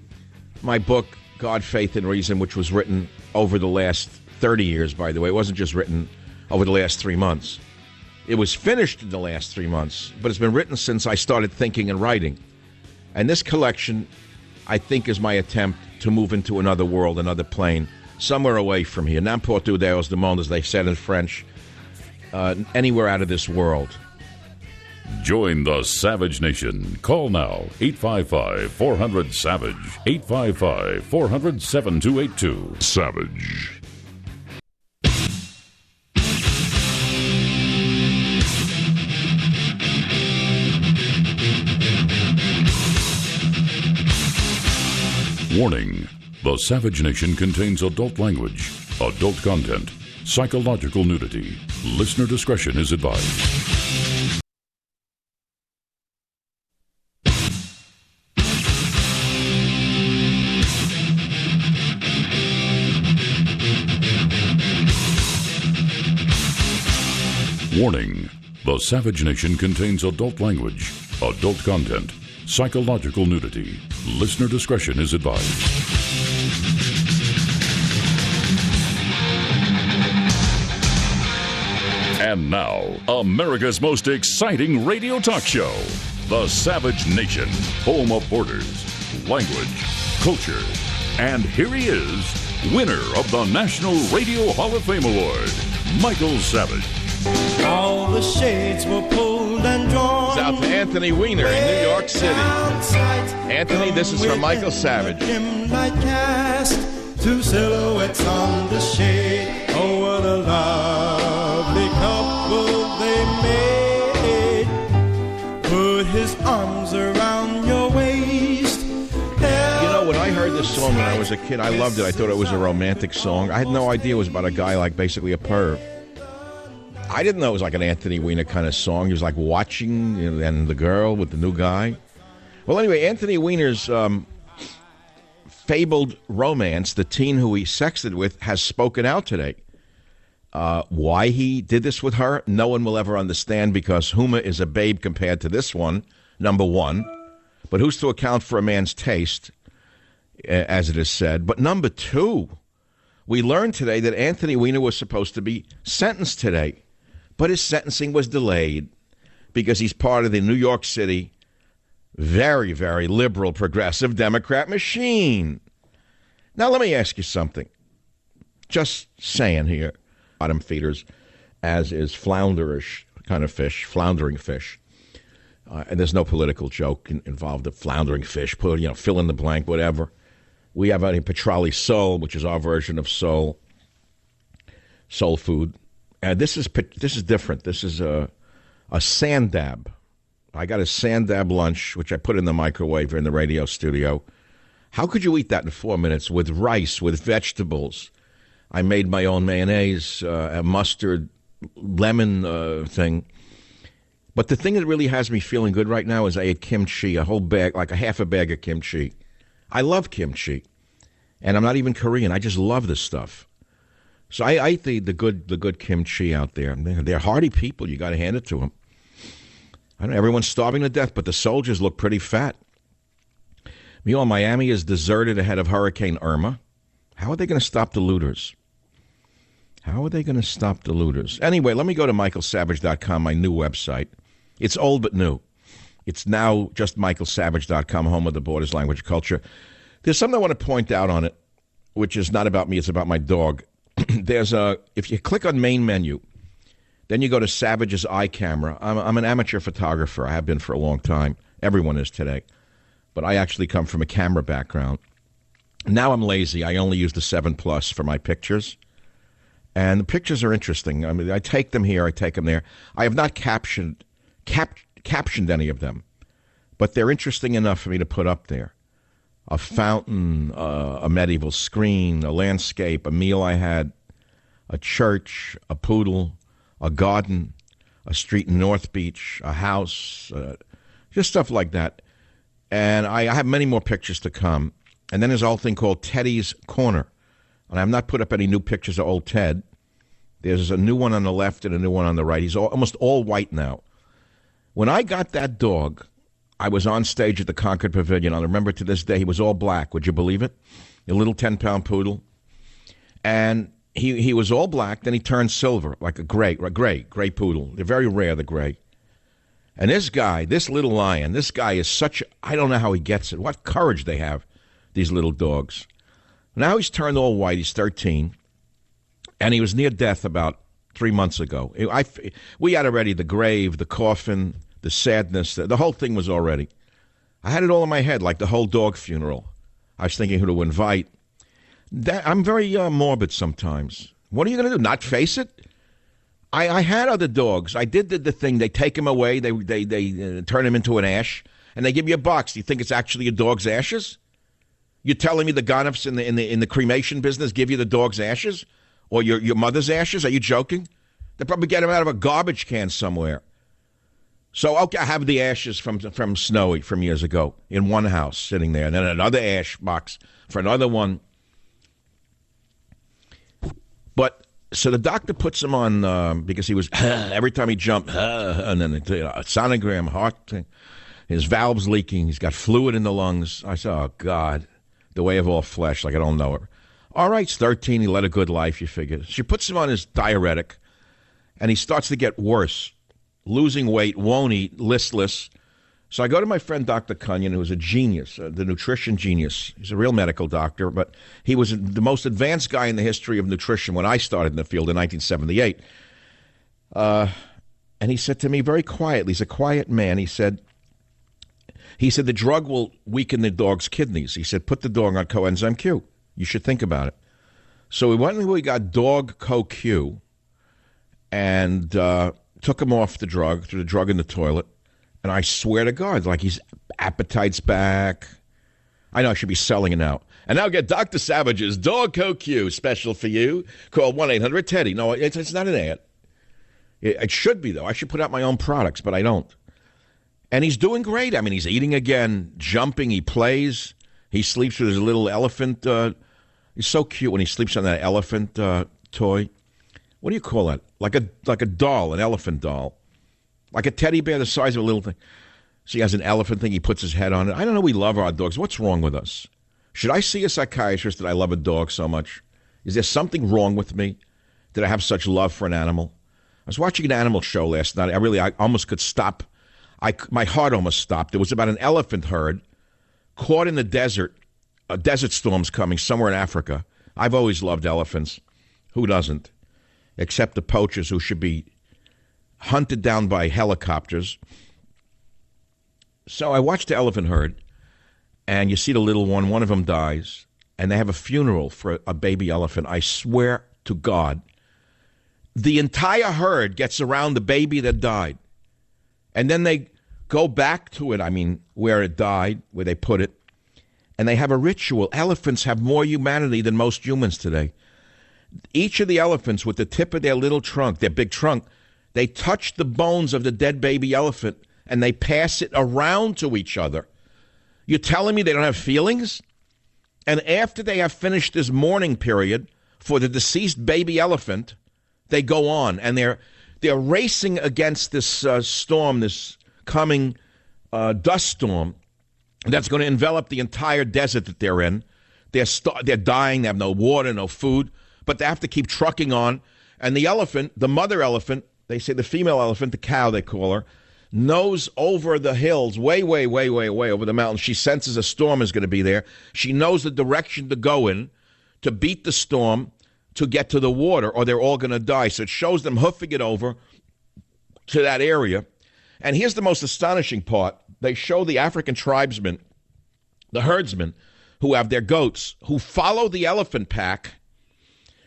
my book, God, Faith, and Reason, which was written over the last 30 years, by the way. It wasn't just written over the last 3 months. It was finished in the last 3 months, but it's been written since I started thinking and writing. And this collection, I think, is my attempt to move into another world, another plane, somewhere away from here. N'importe où dans le monde, as they said in French, anywhere out of this world. Join the Savage Nation. Call now, 855-400-SAVAGE, 855-400-7282. Savage. Warning. The Savage Nation contains adult language, adult content, psychological nudity. Listener discretion is advised. Warning. The Savage Nation contains adult language, adult content, psychological nudity. Listener discretion is advised. And now, America's most exciting radio talk show, The Savage Nation, home of borders, language, culture. And here he is, winner of the National Radio Hall of Fame Award, Michael Savage. All the shades were pulled and drawn. It's out to Anthony Weiner in New York City. Anthony, this is from Michael Savage. Dim light cast, two silhouettes on the shade. Oh, what a lovely couple they made. Put his arms around your waist. You know, when I heard this song when I was a kid, I loved it. I thought it was a romantic song. I had no idea it was about a guy like basically a perv. I didn't know it was like an Anthony Weiner kind of song. He was like watching, and the girl with the new guy. Well, anyway, Anthony Weiner's fabled romance, the teen who he sexted with, has spoken out today. Why he did this with her, no one will ever understand, because Huma is a babe compared to this one, number one. But who's to account for a man's taste, as it is said? But number two, we learned today that Anthony Weiner was supposed to be sentenced today. But his sentencing was delayed because he's part of the New York City very, very liberal, progressive Democrat machine. Now, let me ask you something. Just saying here, bottom feeders, as is flounderish kind of fish, floundering fish. And there's no political joke involved of floundering fish. Put, fill in the blank, whatever. We have a Petrali Soul, which is our version of soul food. This is different. This is a sand dab. I got a sand dab lunch, which I put in the microwave here in the radio studio. How could you eat that in 4 minutes with rice, with vegetables? I made my own mayonnaise, a mustard, lemon thing. But the thing that really has me feeling good right now is I ate kimchi, a whole bag, like a half a bag of kimchi. I love kimchi, and I'm not even Korean. I just love this stuff. So I eat the good kimchi out there. They're hardy people. You got to hand it to them. I don't know, everyone's starving to death, but the soldiers look pretty fat. Meanwhile, Miami is deserted ahead of Hurricane Irma. How are they going to stop the looters? Anyway, let me go to michaelsavage.com, my new website. It's old but new. It's now just michaelsavage.com, home of the borders, language, culture. There's something I want to point out on it, which is not about me. It's about my dog. If you click on main menu, then you go to Savage's iCamera. I'm an amateur photographer. I have been for a long time. Everyone is today. But I actually come from a camera background. Now I'm lazy. I only use the 7 Plus for my pictures. And the pictures are interesting. I mean, I take them here, I take them there. I have not captioned any of them, but they're interesting enough for me to put up there. A fountain, a medieval screen, a landscape, a meal I had, a church, a poodle, a garden, a street in North Beach, a house, just stuff like that. And I have many more pictures to come. And then there's a whole thing called Teddy's Corner. And I have not put up any new pictures of old Ted. There's a new one on the left and a new one on the right. He's almost all white now. When I got that dog, I was on stage at the Concord Pavilion. I remember to this day, he was all black. Would you believe it? A little 10-pound poodle. And he was all black. Then he turned silver, like a gray poodle. They're very rare, the gray. And this guy, this little lion, this guy is such, I don't know how he gets it. What courage they have, these little dogs. Now he's turned all white. He's 13. And he was near death about 3 months ago. We had already the grave, the coffin, the sadness. The whole thing was already. I had it all in my head, like the whole dog funeral. I was thinking who to invite. I'm very morbid sometimes. What are you going to do, not face it? I had other dogs. I did the thing. They take him away. They turn him into an ash, and they give you a box. Do you think it's actually a dog's ashes? You're telling me the Gonoffs in the cremation business give you the dog's ashes? Or your mother's ashes? Are you joking? They probably get them out of a garbage can somewhere. So, okay, I have the ashes from Snowy from years ago in one house sitting there, and then another ash box for another one. But, so the doctor puts him on, because he was, every time he jumped, and then a sonogram, heart thing, his valves leaking, he's got fluid in the lungs. I said, oh, God, the way of all flesh, like I don't know her. All right, he's 13, he led a good life, you figure. She puts him on his diuretic, and he starts to get worse. Losing weight, won't eat, listless. So I go to my friend Dr. Cunyon, who was a genius, the nutrition genius. He's a real medical doctor, but he was the most advanced guy in the history of nutrition when I started in the field in 1978. And he said to me very quietly, he's a quiet man, he said, the drug will weaken the dog's kidneys. He said, put the dog on coenzyme Q. You should think about it. So we went and we got Dog CoQ and took him off the drug, threw the drug in the toilet. And I swear to God, like his appetite's back. I know I should be selling it now. And now get Dr. Savage's Dog CoQ special for you. Call 1-800-TEDDY. No, it's not an ad. It should be, though. I should put out my own products, but I don't. And he's doing great. I mean, he's eating again, jumping, he plays. He sleeps with his little elephant. He's so cute when he sleeps on that elephant toy. What do you call that? Like a doll, an elephant doll. Like a teddy bear the size of a little thing. So he has an elephant thing, he puts his head on it. I don't know, we love our dogs. What's wrong with us? Should I see a psychiatrist that I love a dog so much? Is there something wrong with me? Did I have such love for an animal? I was watching an animal show last night. I almost could stop. My heart almost stopped. It was about an elephant herd caught in the desert. A desert storm's coming somewhere in Africa. I've always loved elephants. Who doesn't? Except the poachers who should be hunted down by helicopters. So I watched the elephant herd, and you see the little one of them dies, and they have a funeral for a baby elephant. I swear to God, the entire herd gets around the baby that died, and then they go back to it, where it died, where they put it, and they have a ritual. Elephants have more humanity than most humans today. Each of the elephants, with the tip of their little trunk, their big trunk, they touch the bones of the dead baby elephant, and they pass it around to each other. You're telling me they don't have feelings? And after they have finished this mourning period for the deceased baby elephant, they go on, and they're racing against this storm, this coming dust storm that's going to envelop the entire desert that they're in. They're dying. They have no water, no food, but they have to keep trucking on. And the elephant, the mother elephant, they say the female elephant, the cow they call her, knows over the hills, way over the mountains. She senses a storm is going to be there. She knows the direction to go in to beat the storm, to get to the water, or they're all going to die. So it shows them hoofing it over to that area. And here's the most astonishing part. They show the African tribesmen, the herdsmen, who have their goats, who follow the elephant pack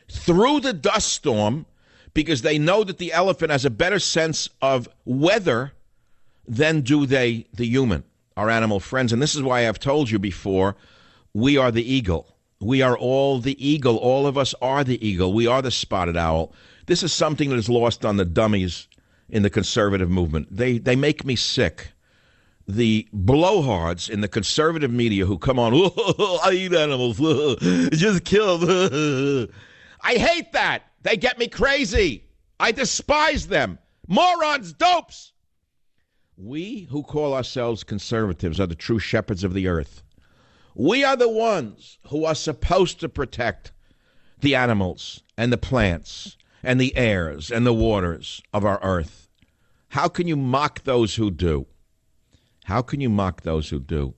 through the dust storm because they know that the elephant has a better sense of weather than do the human, our animal friends. And this is why I've told you before, we are the eagle. We are all the eagle. All of us are the eagle. We are the spotted owl. This is something that is lost on the dummies in the conservative movement. They make me sick. The blowhards in the conservative media who come on, I eat animals, just kill them. I hate that. They get me crazy. I despise them. Morons, dopes. We who call ourselves conservatives are the true shepherds of the earth. We are the ones who are supposed to protect the animals and the plants and the airs and the waters of our earth. How can you mock those who do? How can you mock those who do?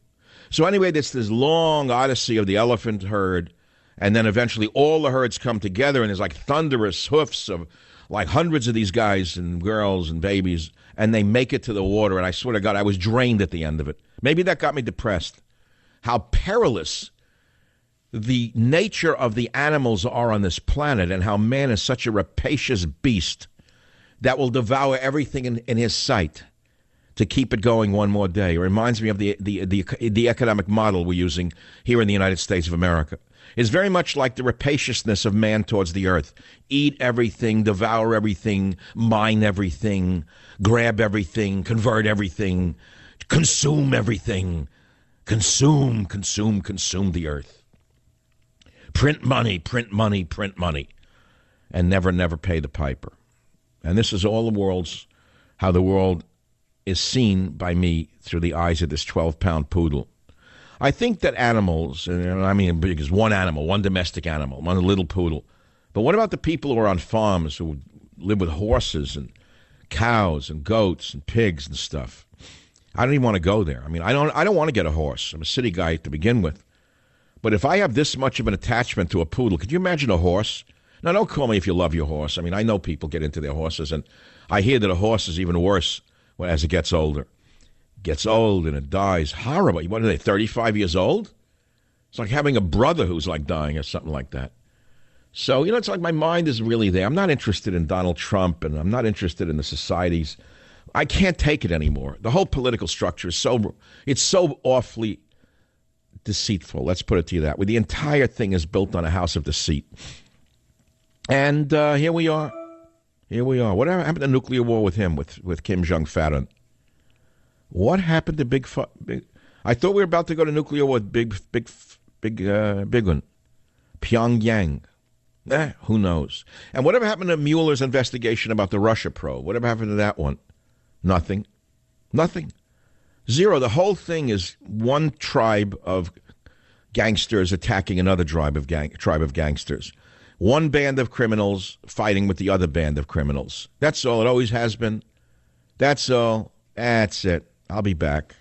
So anyway, there's this long odyssey of the elephant herd, and then eventually all the herds come together, and there's like thunderous hoofs of like hundreds of these guys and girls and babies, and they make it to the water, and I swear to God, I was drained at the end of it. Maybe that got me depressed. How perilous the nature of the animals are on this planet, and how man is such a rapacious beast that will devour everything in his sight to keep it going one more day. It reminds me of the economic model we're using here in the United States of America. It's very much like the rapaciousness of man towards the earth. Eat everything, devour everything, mine everything, grab everything, convert everything, consume everything. Consume the earth. Print money, print money, print money. And never pay the piper. And this is all how the world is seen by me through the eyes of this 12-pound poodle. I think that animals, and I mean because one animal, one domestic animal, one little poodle, but what about the people who are on farms who live with horses and cows and goats and pigs and stuff? I don't even want to go there. I mean, I don't want to get a horse. I'm a city guy to begin with. But if I have this much of an attachment to a poodle, could you imagine a horse? Now, don't call me if you love your horse. I mean, I know people get into their horses, and I hear that a horse is even worse as it gets older. It gets old and it dies. Horrible. What are they, 35 years old? It's like having a brother who's like dying or something like that. So, it's like my mind is really there. I'm not interested in Donald Trump, and I'm not interested in the societies. I can't take it anymore. The whole political structure is so awfully deceitful. Let's put it to you that way. The entire thing is built on a house of deceit. And here we are. What happened to nuclear war with him, with Kim Jong-un? What happened to Big? I thought we were about to go to nuclear war with big one. Pyongyang. Who knows? And whatever happened to Mueller's investigation about the Russia probe? Whatever happened to that one? Nothing. Zero. The whole thing is one tribe of gangsters attacking another tribe of gangsters. One band of criminals fighting with the other band of criminals. That's all. It always has been. That's all. That's it. I'll be back.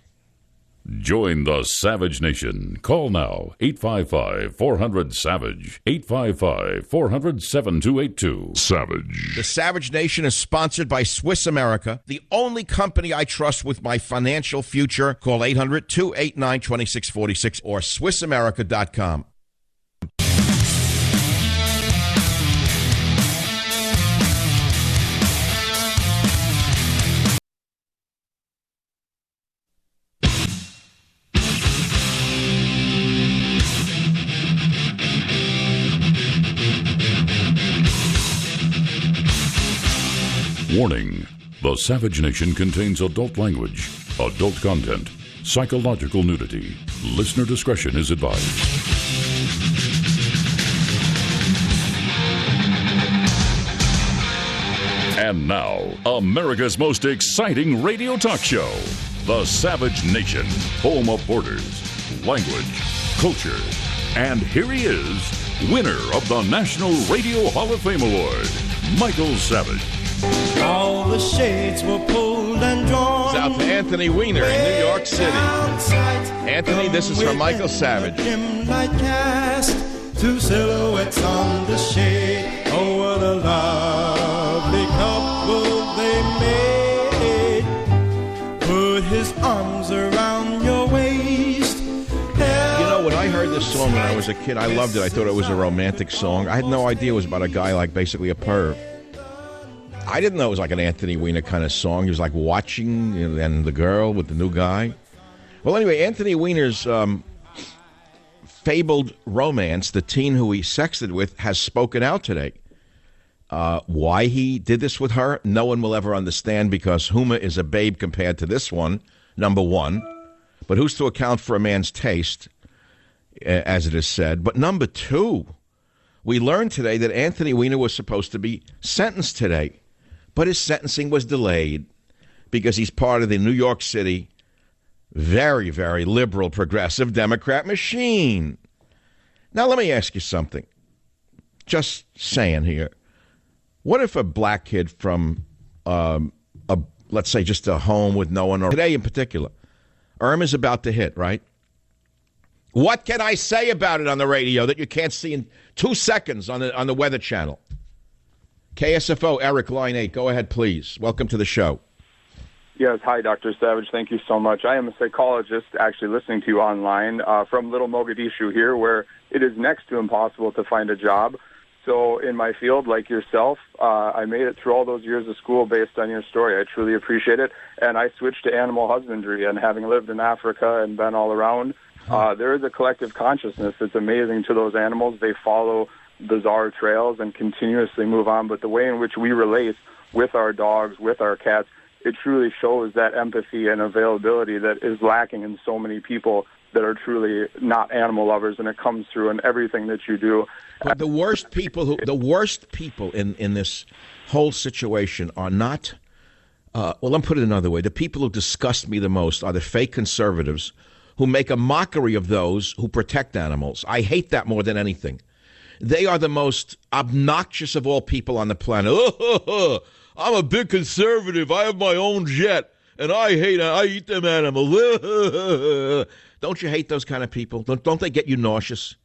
Join the Savage Nation. Call now, 855-400-SAVAGE, 855-400-7282. Savage. The Savage Nation is sponsored by Swiss America, the only company I trust with my financial future. Call 800-289-2646 or SwissAmerica.com. Warning: the Savage Nation contains adult language, adult content, psychological nudity. Listener discretion is advised. And now, America's most exciting radio talk show, the Savage Nation, home of borders, language, culture. And here he is, winner of the National Radio Hall of Fame Award, Michael Savage. All the shades were pulled and drawn. It's out to Anthony Weiner in New York City. Anthony, this is from Michael Savage. Dim light cast two silhouettes on the shade. Oh, what a lovely couple they made. Put his arms around your waist. When I heard this song when I was a kid, I loved it. I thought it was a romantic song. I had no idea it was about a guy like basically a perv. I didn't know it was like an Anthony Weiner kind of song. He was like watching and the girl with the new guy. Well, anyway, Anthony Weiner's fabled romance, the teen who he sexted with, has spoken out today. Why he did this with her, no one will ever understand because Huma is a babe compared to this one, number one. But who's to account for a man's taste, as it is said? But number two, we learned today that Anthony Weiner was supposed to be sentenced today. But his sentencing was delayed because he's part of the New York City very, very liberal, progressive Democrat machine. Now, let me ask you something. Just saying here. What if a black kid from, let's say, just a home with no one, or today in particular, Irma's about to hit, right? What can I say about it on the radio that you can't see in 2 seconds on the Weather Channel? KSFO, Eric, line 8. Go ahead, please. Welcome to the show. Yes, hi, Dr. Savage. Thank you so much. I am a psychologist actually listening to you online from Little Mogadishu here, where it is next to impossible to find a job. So in my field, like yourself, I made it through all those years of school based on your story. I truly appreciate it. And I switched to animal husbandry, and having lived in Africa and been all around, there is a collective consciousness that's amazing to those animals. They follow bizarre trails and continuously move on. But the way in which we relate with our dogs, with our cats, it truly shows that empathy and availability that is lacking in so many people that are truly not animal lovers, and it comes through in everything that you do. But the worst people in this whole situation are not, well, let me put it another way. The people who disgust me the most are the fake conservatives who make a mockery of those who protect animals. I hate that more than anything. They are the most obnoxious of all people on the planet. I'm a big conservative. I have my own jet, and I eat them animals. Don't you hate those kind of people? Don't they get you nauseous?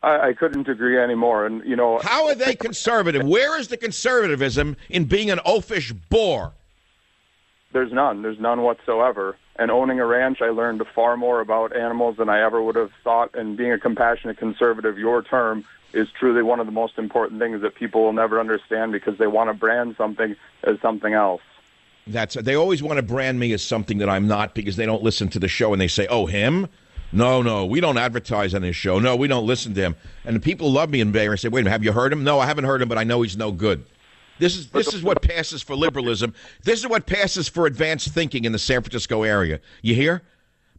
I couldn't agree anymore. And how are they conservative? Where is the conservatism in being an oafish bore? There's none. There's none whatsoever. And owning a ranch, I learned far more about animals than I ever would have thought. And being a compassionate conservative, your term, is truly one of the most important things that people will never understand, because they want to brand something as something else. They always want to brand me as something that I'm not, because they don't listen to the show and they say, oh, him? No, we don't advertise on his show. No, we don't listen to him. And the people love me in Bay Area and say, wait a minute, have you heard him? No, I haven't heard him, but I know he's no good. This is what passes for liberalism. This is what passes for advanced thinking in the San Francisco area. You hear?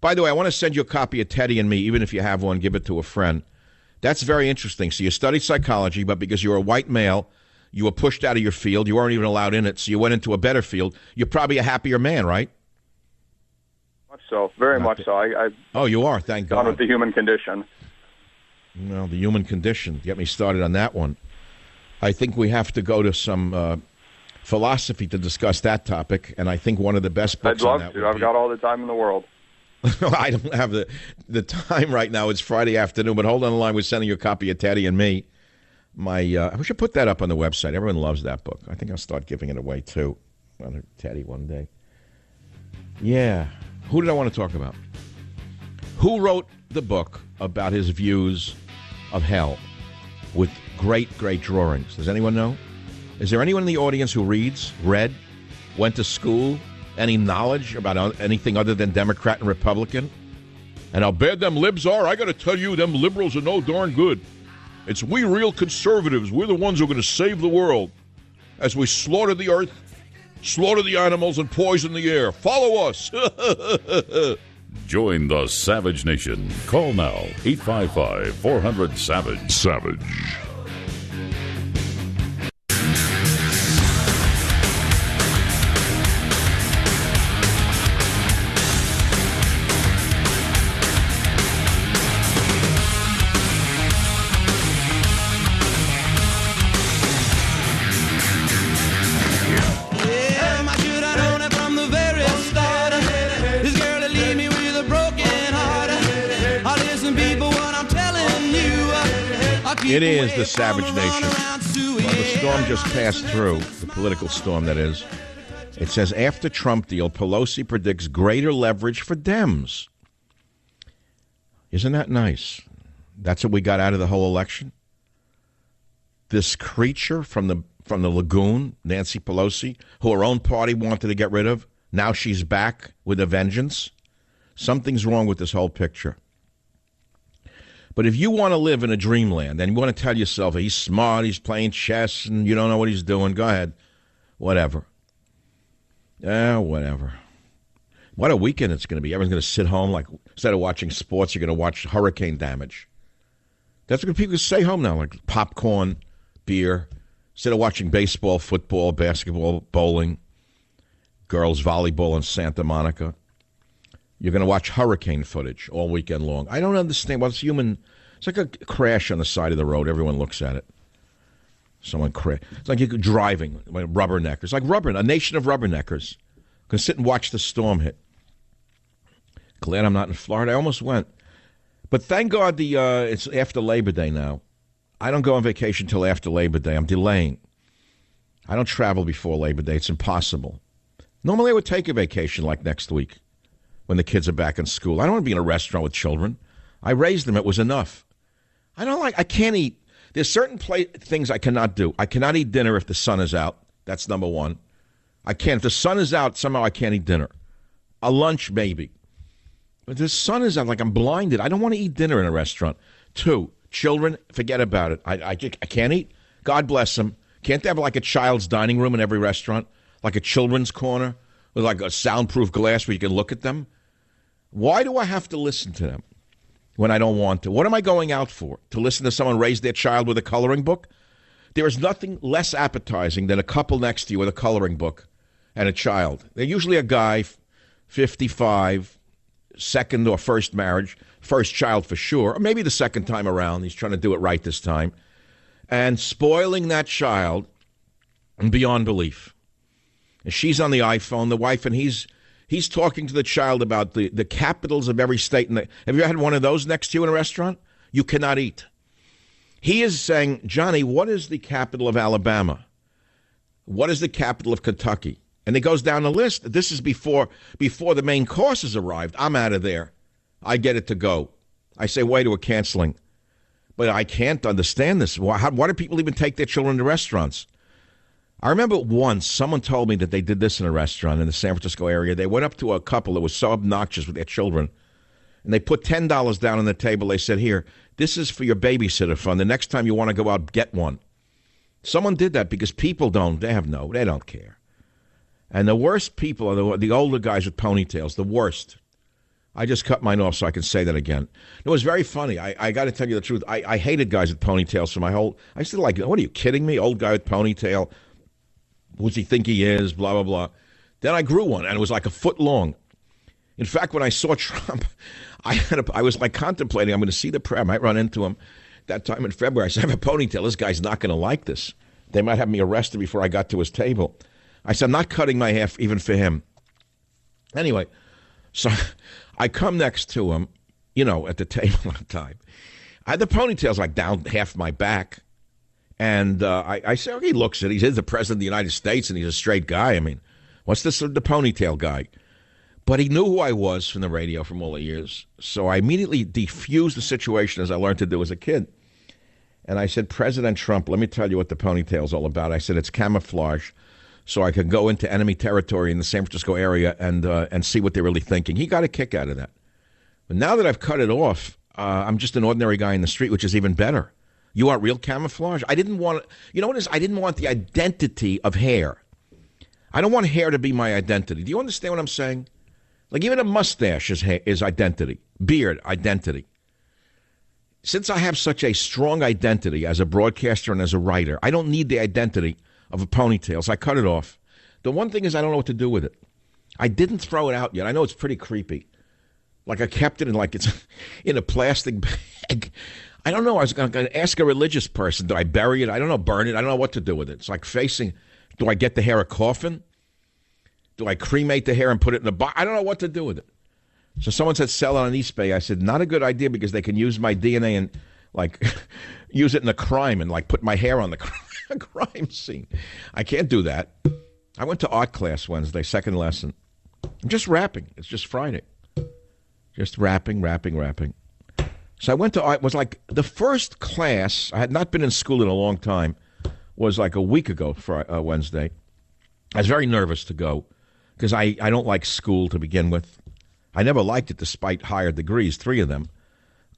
By the way, I want to send you a copy of Teddy and Me, even if you have one, give it to a friend. That's very interesting. So you studied psychology, but because you're a white male, you were pushed out of your field. You weren't even allowed in it, so you went into a better field. You're probably a happier man, right? Much so. Very much so. Oh, you are? Thank God. Gone with the human condition. Well, the human condition. Get me started on that one. I think we have to go to some philosophy to discuss that topic, and I think one of the best books on that I'd love to. I've got all the time in the world. I don't have the time right now. It's Friday afternoon, but hold on the line. We're sending you a copy of Teddy and Me. We should put that up on the website. Everyone loves that book. I think I'll start giving it away, too. Teddy one day. Yeah. Who did I want to talk about? Who wrote the book about his views of hell with great, great drawings? Does anyone know? Is there anyone in the audience who read, went to school, any knowledge about anything other than Democrat and Republican? And how bad them libs are? I got to tell you, them liberals are no darn good. It's we real conservatives. We're the ones who are going to save the world as we slaughter the earth, slaughter the animals, and poison the air. Follow us. Join the Savage Nation. Call now, 855-400-SAVAGE. Savage. It is the Savage Nation. Well, the storm just passed through, the political storm, that is. It says, after Trump deal, Pelosi predicts greater leverage for Dems. Isn't that nice? That's what we got out of the whole election? This creature from the lagoon, Nancy Pelosi, who her own party wanted to get rid of, now she's back with a vengeance. Something's wrong with this whole picture. But if you want to live in a dreamland and you want to tell yourself he's smart, he's playing chess, and you don't know what he's doing, go ahead. Whatever. Whatever. What a weekend it's going to be. Everyone's going to sit home, like instead of watching sports, you're going to watch hurricane damage. That's what people stay home now, like popcorn, beer, instead of watching baseball, football, basketball, bowling. girls volleyball in Santa Monica. You're going to watch hurricane footage all weekend long. I don't understand. Well, it's human. It's like a crash on the side of the road. Everyone looks at it. Someone crashed. It's like you're driving, rubberneckers. Like a nation of rubberneckers. Can sit and watch the storm hit. Glad I'm not in Florida. I almost went. But thank God it's after Labor Day now. I don't go on vacation till after Labor Day. I'm delaying. I don't travel before Labor Day. It's impossible. Normally I would take a vacation like next week when the kids are back in school. I don't want to be in a restaurant with children. I raised them. It was enough. I can't eat. There's certain things I cannot do. I cannot eat dinner if the sun is out. That's number one. I can't. If the sun is out, somehow I can't eat dinner. A lunch, maybe. But the sun is out, like I'm blinded. I don't want to eat dinner in a restaurant. 2, children, forget about it. I can't eat. God bless them. Can't they have like a child's dining room in every restaurant? Like a children's corner with like a soundproof glass where you can look at them? Why do I have to listen to them when I don't want to? What am I going out for? To listen to someone raise their child with a coloring book? There is nothing less appetizing than a couple next to you with a coloring book and a child. They're usually a guy, 55, second or first marriage, first child for sure, or maybe the second time around. He's trying to do it right this time. And spoiling that child beyond belief. And she's on the iPhone, the wife, and he's talking to the child about the capitals of every state. Have you ever had one of those next to you in a restaurant? You cannot eat. He is saying, Johnny, what is the capital of Alabama? What is the capital of Kentucky? And it goes down the list. This is before the main course has arrived. I'm out of there. I get it to go. I say, wait, we're canceling. But I can't understand this. Why do people even take their children to restaurants? I remember once someone told me that they did this in a restaurant in the San Francisco area. They went up to a couple that was so obnoxious with their children, and they put $10 down on the table. They said, here, this is for your babysitter fund. The next time you want to go out, get one. Someone did that because people they don't care. And the worst people are the older guys with ponytails, the worst. I just cut mine off so I can say that again. It was very funny. I got to tell you the truth. I hated guys with ponytails for my whole... I used to what are you kidding me? Old guy with ponytail. Who does he think he is? Blah, blah, blah. Then I grew one, and it was like a foot long. In fact, when I saw Trump, I was contemplating, I'm going to see the prayer. I might run into him that time in February. I said, I have a ponytail. This guy's not going to like this. They might have me arrested before I got to his table. I said, I'm not cutting my hair even for him. Anyway, so I come next to him, at the table on time. The ponytail's like down half my back. And I say, he looks at it. He's the president of the United States, and he's a straight guy. I mean, what's this, the ponytail guy? But he knew who I was from the radio from all the years. So I immediately defused the situation as I learned to do as a kid. And I said, President Trump, let me tell you what the ponytail's all about. I said, it's camouflage, so I could go into enemy territory in the San Francisco area and see what they're really thinking. He got a kick out of that. But now that I've cut it off, I'm just an ordinary guy in the street, which is even better. You want real camouflage? I didn't want, you know what it is? I didn't want the identity of hair. I don't want hair to be my identity. Do you understand what I'm saying? Like even a mustache is identity. Beard, identity. Since I have such a strong identity as a broadcaster and as a writer, I don't need the identity of a ponytail, so I cut it off. The one thing is I don't know what to do with it. I didn't throw it out yet. I know it's pretty creepy. Like I kept it it's in a plastic bag. I don't know. I was going to ask a religious person. Do I bury it? I don't know. Burn it? I don't know what to do with it. It's like do I get the hair a coffin? Do I cremate the hair and put it in a box? I don't know what to do with it. So someone said sell it on eBay. I said, not a good idea because they can use my DNA and use it in a crime and put my hair on the crime scene. I can't do that. I went to art class Wednesday, second lesson. I'm just rapping. It's just Friday. Just rapping. So I went to art. It was like the first class. I had not been in school in a long time. Was like a week ago for Wednesday. I was very nervous to go because I don't like school to begin with. I never liked it despite higher degrees, 3 of them.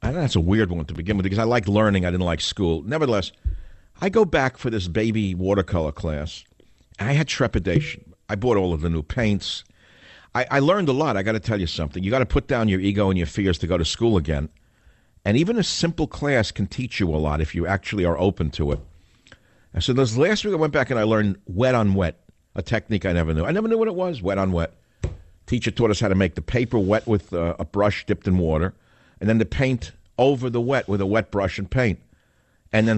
I know that's a weird one to begin with because I liked learning. I didn't like school. Nevertheless, I go back for this baby watercolor class. And I had trepidation. I bought all of the new paints. I learned a lot. I got to tell you something. You got to put down your ego and your fears to go to school again. And even a simple class can teach you a lot if you actually are open to it. And so this last week I went back and I learned wet on wet. a technique I never knew. I never knew what it was, wet on wet. Teacher taught us how to make the paper wet with a brush dipped in water, and then to paint over the wet with a wet brush and paint. And then,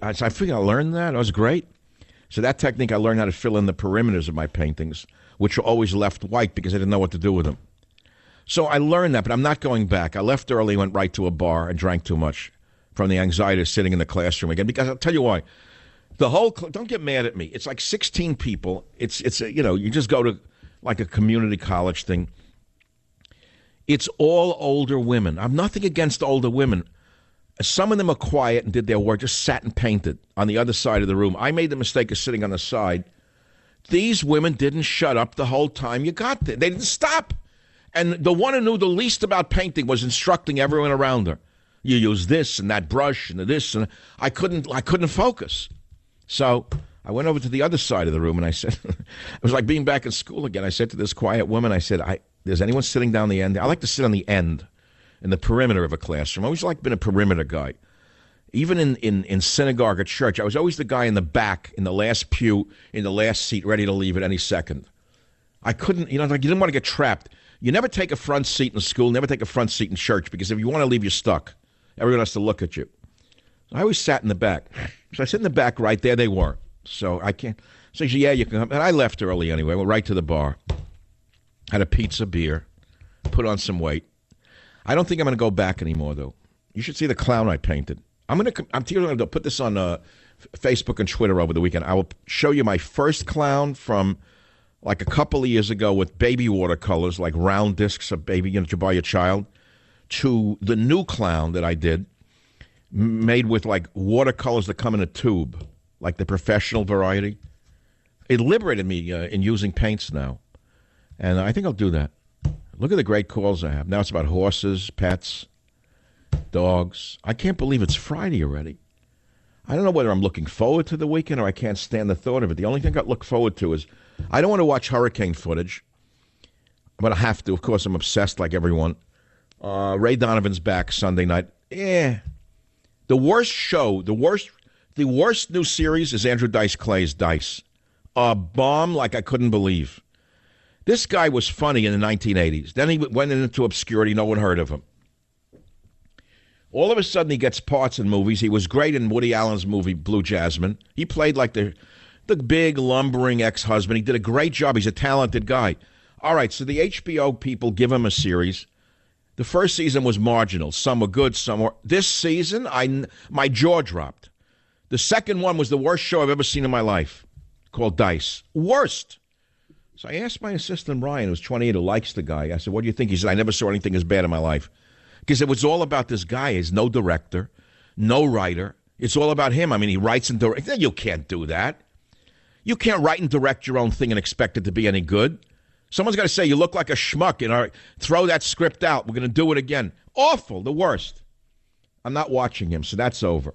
I figured I learned that. It was great. So that technique, I learned how to fill in the perimeters of my paintings, which were always left white because I didn't know what to do with them. So I learned that, but I'm not going back. I left early, went right to a bar, and drank too much from the anxiety of sitting in the classroom again. Because I'll tell you why. Don't get mad at me. It's like 16 people. You just go to like a community college thing. It's all older women. I'm nothing against older women. Some of them are quiet and did their work, just sat and painted on the other side of the room. I made the mistake of sitting on the side. These women didn't shut up the whole time you got there. They didn't stop. And the one who knew the least about painting was instructing everyone around her. You use this and that brush and this, and I couldn't focus. So I went over to the other side of the room and I said, it was like being back in school again. I said to this quiet woman, I said, there's anyone sitting down the end? I like to sit on the end, in the perimeter of a classroom. I always like being a perimeter guy. Even in synagogue or church, I was always the guy in the back, in the last pew, in the last seat, ready to leave at any second. I couldn't, you didn't want to get trapped. You never take a front seat in school, never take a front seat in church, because if you want to leave, you're stuck. Everyone has to look at you. I always sat in the back. So I sit in the back right there. They weren't. So I can't. So she said, yeah, you can come. And I left early anyway. Went right to the bar. Had a pizza, beer. Put on some weight. I don't think I'm going to go back anymore, though. You should see the clown I painted. I'm going to put this on Facebook and Twitter over the weekend. I will show you my first clown from like a couple of years ago with baby watercolors, like round discs of baby, to buy your child, to the new clown that I did, made with like watercolors that come in a tube, like the professional variety. It liberated me in using paints now. And I think I'll do that. Look at the great calls I have. Now it's about horses, pets, dogs. I can't believe it's Friday already. I don't know whether I'm looking forward to the weekend or I can't stand the thought of it. The only thing I look forward to is I don't want to watch hurricane footage, but I have to. Of course, I'm obsessed like everyone. Ray Donovan's back Sunday night. The worst show, the worst new series is Andrew Dice Clay's Dice. A bomb like I couldn't believe. This guy was funny in the 1980s. Then he went into obscurity. No one heard of him. All of a sudden, he gets parts in movies. He was great in Woody Allen's movie, Blue Jasmine. He played like the big, lumbering ex-husband. He did a great job. He's a talented guy. All right, so the HBO people give him a series. The first season was marginal. Some were good, some were... This season, my jaw dropped. The second one was the worst show I've ever seen in my life, called Dice. Worst. So I asked my assistant, Ryan, who's 28, who likes the guy. I said, what do you think? He said, I never saw anything as bad in my life. Because it was all about this guy. He's no director, no writer. It's all about him. I mean, he writes and directs. You can't do that. You can't write and direct your own thing and expect it to be any good. Someone's got to say, you look like a schmuck, and throw that script out. We're going to do it again. Awful, the worst. I'm not watching him, so that's over.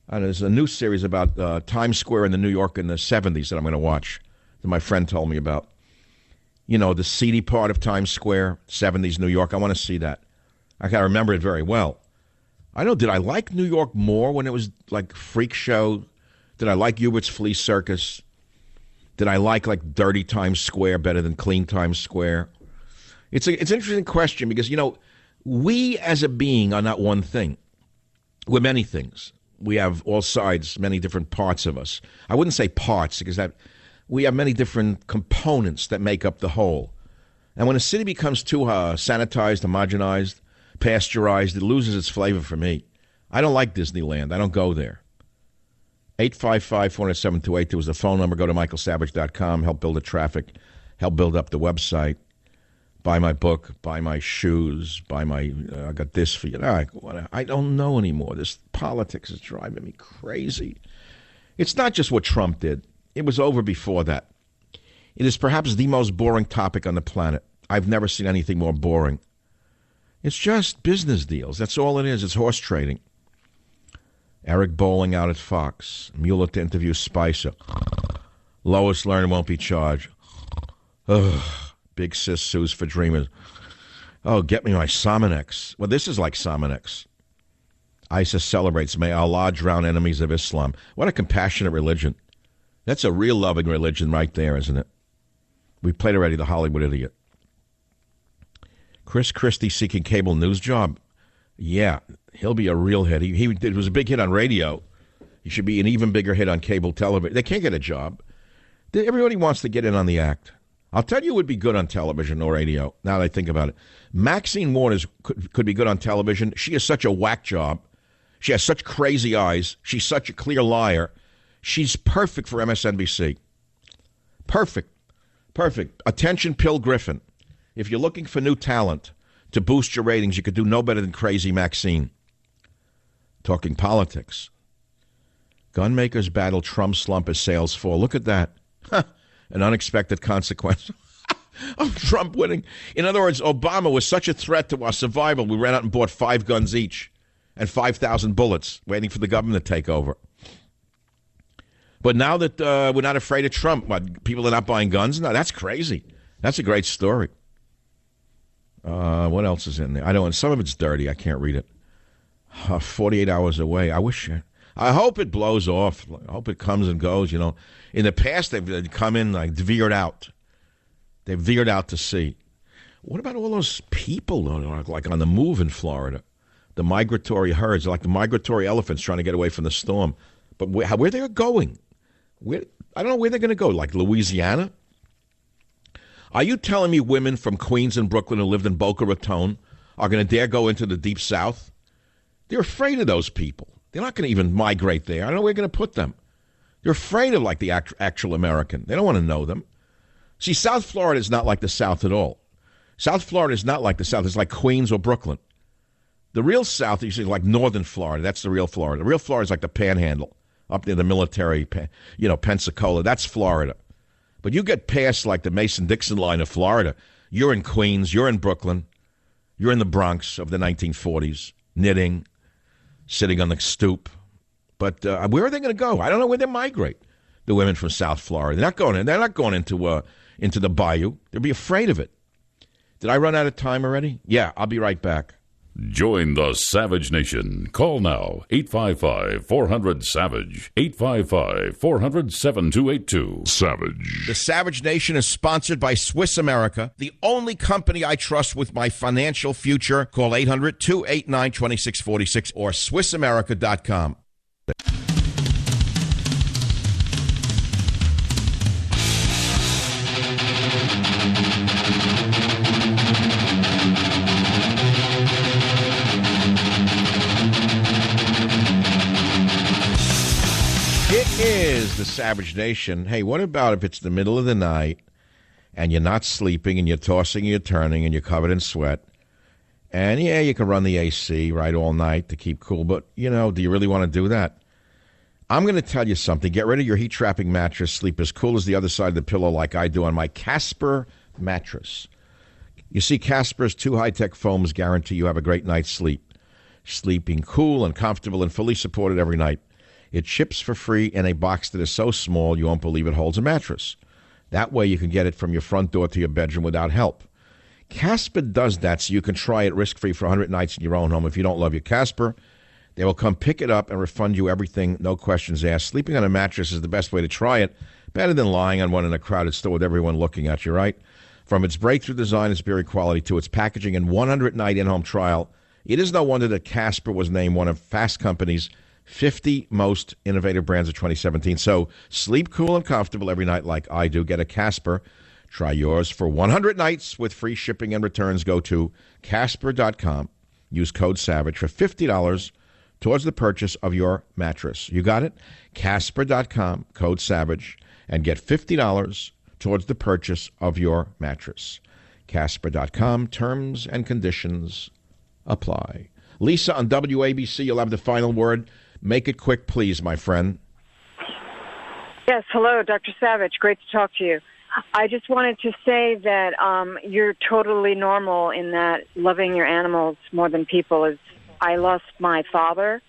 And there's a new series about Times Square in New York in the 70s that I'm going to watch, that my friend told me about. You know, the seedy part of Times Square, 70s New York. I want to see that. I can remember it very well. I know, did I like New York more when it was like Freak Show? Did I like Hubert's Flea Circus? Did I like dirty Times Square better than clean Times Square? It's an interesting question because, we as a being are not one thing. We're many things. We have all sides, many different parts of us. I wouldn't say parts because we have many different components that make up the whole. And when a city becomes too sanitized, homogenized, pasteurized, it loses its flavor for me. I don't like Disneyland. I don't go there. 855-407-2822 is the phone number. Go to michaelsavage.com. Help build the traffic. Help build up the website. Buy my book. Buy my shoes. Buy my... I got this for you. I don't know anymore. This politics is driving me crazy. It's not just what Trump did. It was over before that. It is perhaps the most boring topic on the planet. I've never seen anything more boring. It's just business deals. That's all it is. It's horse trading. Eric Bolling out at Fox. Mueller to interview Spicer. Lois Lerner won't be charged. Ugh. Big Sis sues for Dreamers. Oh, get me my Sominex. Well, this is like Sominex. ISIS celebrates. May Allah drown enemies of Islam. What a compassionate religion. That's a real loving religion right there, isn't it? We played already the Hollywood Idiot. Chris Christie seeking cable news job. Yeah, he'll be a real hit. He was a big hit on radio. He should be an even bigger hit on cable television. They can't get a job. Everybody wants to get in on the act. I'll tell you who would be good on television or radio, now that I think about it. Maxine Waters could be good on television. She is such a whack job. She has such crazy eyes. She's such a clear liar. She's perfect for MSNBC. Perfect. Attention, Pill Griffin. If you're looking for new talent to boost your ratings, you could do no better than crazy Maxine. Talking politics. Gunmakers battle Trump slump as sales fall. Look at that. An unexpected consequence of Trump winning. In other words, Obama was such a threat to our survival, we ran out and bought 5 guns each and 5,000 bullets, waiting for the government to take over. But now that we're not afraid of Trump, what, people are not buying guns? No, that's crazy. That's a great story. What else is in there? I don't. Some of it's dirty. I can't read it. 48 hours away. I hope it blows off. I hope it comes and goes. You know, in the past they've come in like veered out. They veered out to sea. What about all those people like on the move in Florida? The migratory herds, like the migratory elephants trying to get away from the storm. But where they're going? I don't know where they're going to go. Like Louisiana? Are you telling me women from Queens and Brooklyn who lived in Boca Raton are going to dare go into the Deep South? They're afraid of those people. They're not going to even migrate there. I don't know where we're going to put them. They're afraid of like the actual American. They don't want to know them. See, South Florida is not like the South at all. South Florida is not like the South. It's like Queens or Brooklyn. The real South is like northern Florida. That's the real Florida. The real Florida is like the Panhandle, up near the military, Pensacola. That's Florida. But you get past like the Mason-Dixon line of Florida, you're in Queens, you're in Brooklyn, you're in the Bronx of the 1940s, knitting, sitting on the stoop. But where are they going to go? I don't know where they migrate, the women from South Florida. They're not going into the bayou. They'll be afraid of it. Did I run out of time already? Yeah, I'll be right back. Join the Savage Nation. Call now, 855-400-SAVAGE, 855-400-7282. Savage. The Savage Nation is sponsored by Swiss America, the only company I trust with my financial future. Call 800-289-2646 or SwissAmerica.com. Is the Savage Nation. Hey, what about if it's the middle of the night and you're not sleeping and you're tossing and you're turning and you're covered in sweat? And yeah, you can run the AC right all night to keep cool, but do you really want to do that? I'm going to tell you something. Get rid of your heat-trapping mattress. Sleep as cool as the other side of the pillow like I do on my Casper mattress. You see, Casper's 2 high-tech foams guarantee you have a great night's sleep. Sleeping cool and comfortable and fully supported every night. It ships for free in a box that is so small you won't believe it holds a mattress. That way you can get it from your front door to your bedroom without help. Casper does that so you can try it risk-free for 100 nights in your own home. If you don't love your Casper, they will come pick it up and refund you everything, no questions asked. Sleeping on a mattress is the best way to try it, better than lying on one in a crowded store with everyone looking at you, right? From its breakthrough design and superior quality to its packaging and 100-night in-home trial, it is no wonder that Casper was named one of Fast Company's 50 most innovative brands of 2017. So sleep cool and comfortable every night like I do. Get a Casper. Try yours for 100 nights with free shipping and returns. Go to Casper.com. Use code SAVAGE for $50 towards the purchase of your mattress. You got it? Casper.com, code SAVAGE, and get $50 towards the purchase of your mattress. Casper.com. Terms and conditions apply. Lisa on WABC, you'll have the final word. Make it quick, please, my friend. Yes, hello, Dr. Savage. Great to talk to you. I just wanted to say that you're totally normal in that loving your animals more than people is. I lost my father,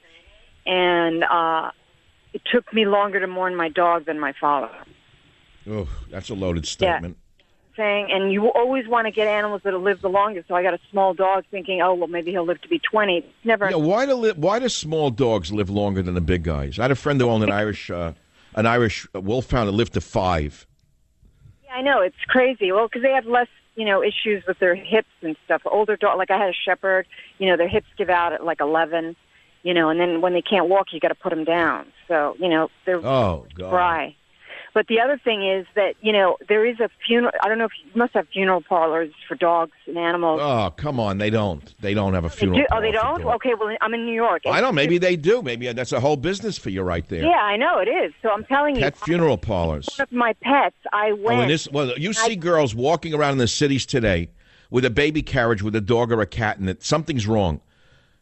and it took me longer to mourn my dog than my father. Oh, that's a loaded statement. Yeah. And you always want to get animals that'll live the longest. So I got a small dog thinking, oh, well, maybe he'll live to be 20. It's never. Yeah, why do small dogs live longer than the big guys? I had a friend who owned an Irish an Irish wolfhound that lived to 5. Yeah, I know. It's crazy. Well, because they have less, issues with their hips and stuff. Older dog, like I had a shepherd, their hips give out at like 11, and then when they can't walk, you got to put them down. So, they're spry. But the other thing is that, there is a funeral. I don't know if you must have funeral parlors for dogs and animals. Oh, come on. They don't. They don't have a funeral parlor. Oh, they don't? Okay, well, I'm in New York. I don't. Maybe they do. Maybe that's a whole business for you right there. Yeah, I know it is. So I'm telling you. Pet funeral parlors. One of my pets, I went. You see girls walking around in the cities today with a baby carriage with a dog or a cat in it. Something's wrong.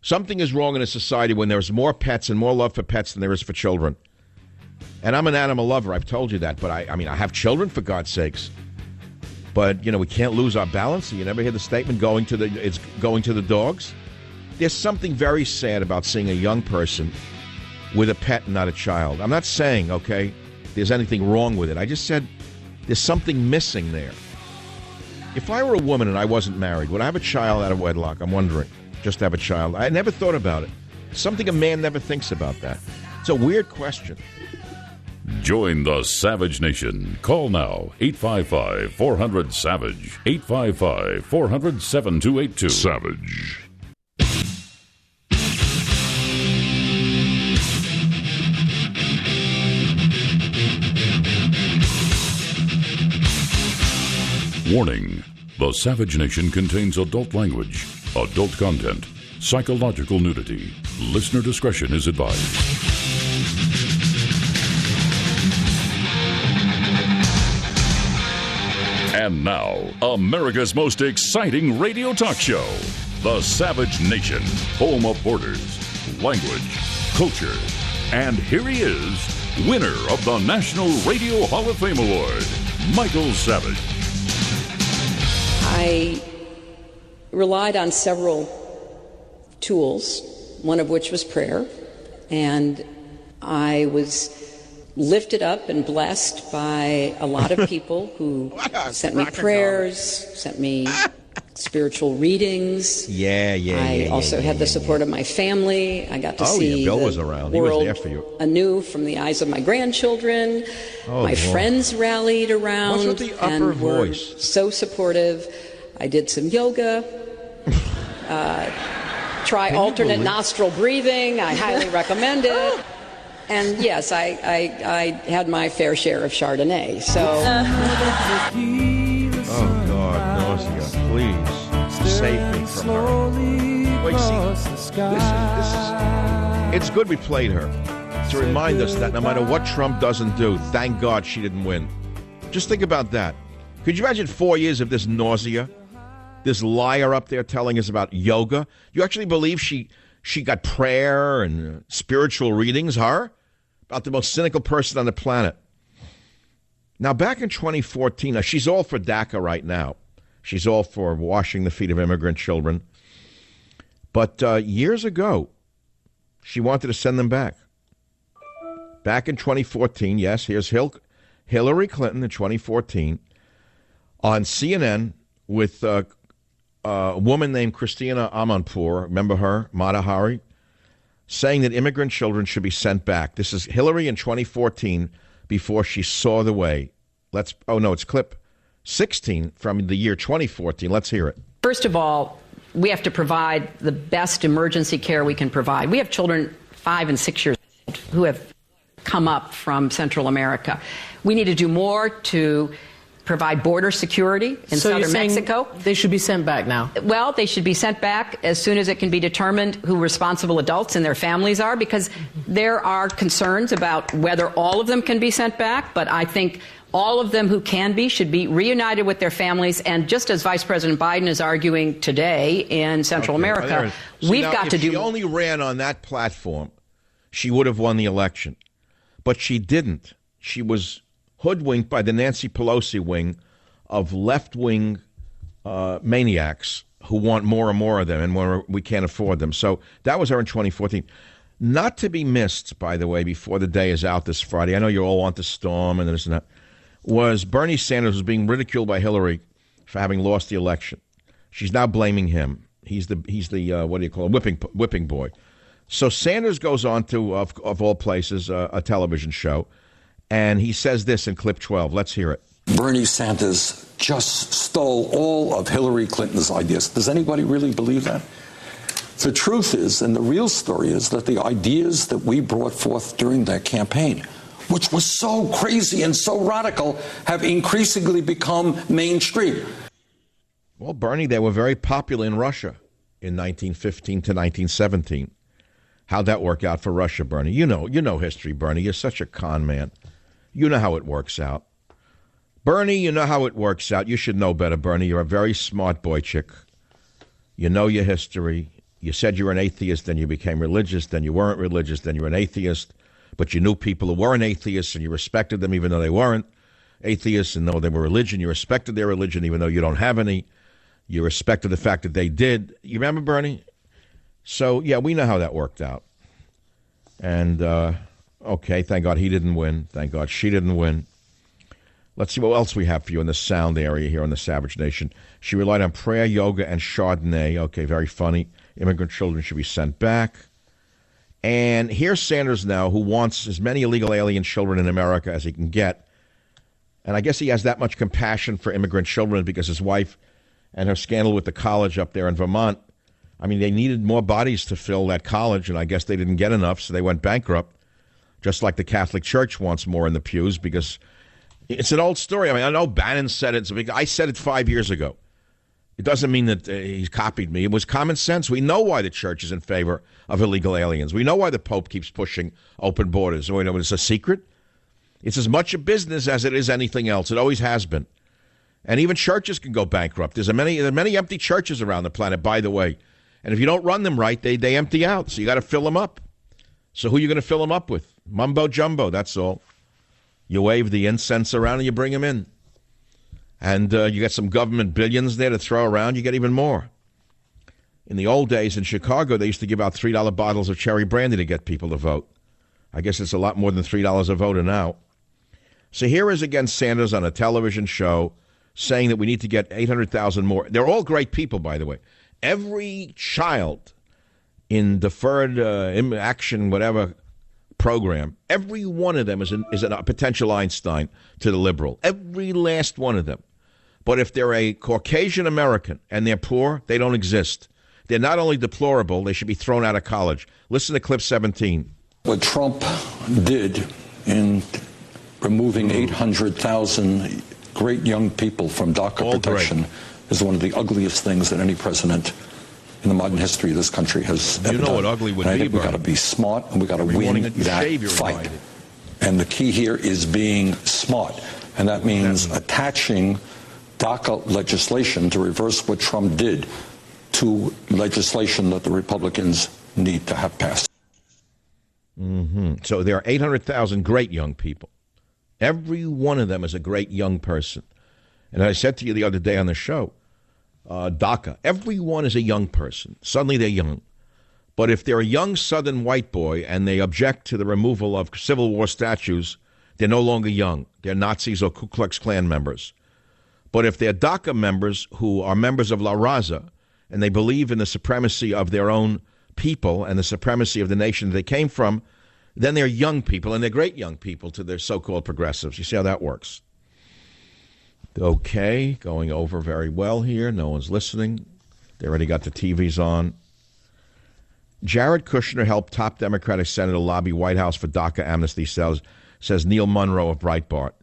Something is wrong in a society when there's more pets and more love for pets than there is for children. And I'm an animal lover. I've told you that. But I mean, I have children, for God's sakes. But, we can't lose our balance. You never hear the statement, it's going to the dogs? There's something very sad about seeing a young person with a pet and not a child. I'm not saying, okay, there's anything wrong with it. I just said there's something missing there. If I were a woman and I wasn't married, would I have a child out of wedlock? I'm wondering. Just have a child. I never thought about it. Something a man never thinks about that. It's a weird question. Join the Savage Nation. Call now, 855-400-SAVAGE, 855-400-7282. Savage. Warning, the Savage Nation contains adult language, adult content, psychological nudity. Listener discretion is advised. And now, America's most exciting radio talk show, The Savage Nation, home of borders, language, culture. And here he is, winner of the National Radio Hall of Fame Award, Michael Savage. I relied on several tools, one of which was prayer, and I was lifted up and blessed by a lot of people who sent me prayers, sent me spiritual readings. I also had the support of my family. I got to see Bill the was around. world He was there for you. anew from the eyes of my grandchildren. My friends rallied around What's with the upper and were voice? so supportive. I did some yoga. Try alternate nostril breathing. I highly recommend it. And yes, I had my fair share of Chardonnay. So. Oh God, nausea! Please save me from her. Wait, see, this is. It's good we played her to remind us that no matter what Trump doesn't do, thank God she didn't win. Just think about that. Could you imagine 4 years of this nausea? This liar up there telling us about yoga. You actually believe she got prayer and spiritual readings, her? About the most cynical person on the planet. Now, back in 2014, now she's all for DACA right now. She's all for washing the feet of immigrant children. But years ago, she wanted to send them back. Back in 2014, yes, here's Hillary Clinton in 2014 on CNN with a woman named Christina Amanpour, remember her, Mata Hari, saying that immigrant children should be sent back. This is Hillary in 2014 before she saw the way. It's clip 16 from the year 2014. Let's hear it. First of all, we have to provide the best emergency care we can provide. We have children 5 and 6 years old who have come up from Central America. We need to do more to provide border security in southern Mexico. They should be sent back now. Well, they should be sent back as soon as it can be determined who responsible adults and their families are, because there are concerns about whether all of them can be sent back, but I think all of them who can be should be reunited with their families. And just as Vice President Biden is arguing today in Central America, we've got to do... If she only ran on that platform, she would have won the election. But she didn't. She was hoodwinked by the Nancy Pelosi wing of left-wing maniacs who want more and more of them, and we can't afford them. So that was her in 2014. Not to be missed, by the way, before the day is out this Friday, I know you all want the storm and this and that, was Bernie Sanders was being ridiculed by Hillary for having lost the election. She's now blaming him. He's the what do you call it, whipping boy. So Sanders goes on to, of all places, a television show, And he says this in clip 12. Let's hear it. Bernie Sanders just stole all of Hillary Clinton's ideas. Does anybody really believe that? The truth is, and the real story is, that the ideas that we brought forth during that campaign, which was so crazy and so radical, have increasingly become mainstream. Well, Bernie, they were very popular in Russia in 1915 to 1917. How'd that work out for Russia, Bernie? You know history, Bernie. You're such a con man. You know how it works out. Bernie, you know how it works out. You should know better, Bernie. You're a very smart boy chick. You know your history. You said you were an atheist, then you became religious, then you weren't religious, then you were an atheist. But you knew people who weren't atheists, and you respected them even though they weren't atheists, and though they were religion, you respected their religion even though you don't have any. You respected the fact that they did. You remember, Bernie? So, yeah, we know how that worked out. And, okay, thank God he didn't win. Thank God she didn't win. Let's see what else we have for you in the sound area here on the Savage Nation. She relied on prayer, yoga, and Chardonnay. Okay, very funny. Immigrant children should be sent back. And here's Sanders now, who wants as many illegal alien children in America as he can get. And I guess he has that much compassion for immigrant children because his wife and her scandal with the college up there in Vermont, I mean, they needed more bodies to fill that college, and I guess they didn't get enough, so they went bankrupt, just like the Catholic Church wants more in the pews, because it's an old story. I mean, I know Bannon said it. I said it 5 years ago. It doesn't mean that he's copied me. It was common sense. We know why the church is in favor of illegal aliens. We know why the Pope keeps pushing open borders. We know it's a secret. It's as much a business as it is anything else. It always has been. And even churches can go bankrupt. There are many empty churches around the planet, by the way. And if you don't run them right, they empty out. So you got to fill them up. So who are you going to fill them up with? Mumbo jumbo, that's all. You wave the incense around and you bring them in. And you get some government billions there to throw around, you get even more. In the old days in Chicago, they used to give out $3 bottles of cherry brandy to get people to vote. I guess it's a lot more than $3 a vote now. So here is again Sanders on a television show saying that we need to get 800,000 more. They're all great people, by the way. Every child in deferred action, whatever program, every one of them is a potential Einstein to the liberal. Every last one of them. But if they're a Caucasian American and they're poor, they don't exist. They're not only deplorable, they should be thrown out of college. Listen to clip 17. What Trump did in removing 800,000 great young people from DACA protection is one of the ugliest things that any president in the modern history of this country has ever done. You know what ugly would be, I think we've got to be smart, and we've got to win that fight. And the key here is being smart. And that means attaching DACA legislation to reverse what Trump did to legislation that the Republicans need to have passed. Mm-hmm. So there are 800,000 great young people. Every one of them is a great young person. And I said to you the other day on the show, DACA, everyone is a young person. Suddenly they're young. But if they're a young Southern white boy and they object to the removal of Civil War statues, they're no longer young. They're Nazis or Ku Klux Klan members. But if they're DACA members who are members of La Raza and they believe in the supremacy of their own people and the supremacy of the nation they came from, then they're young people, and they're great young people to their so-called progressives. You see how that works? Okay, going over very well here. No one's listening. They already got the TVs on. Jared Kushner helped top Democratic senator lobby White House for DACA amnesty, says Neil Munro of Breitbart.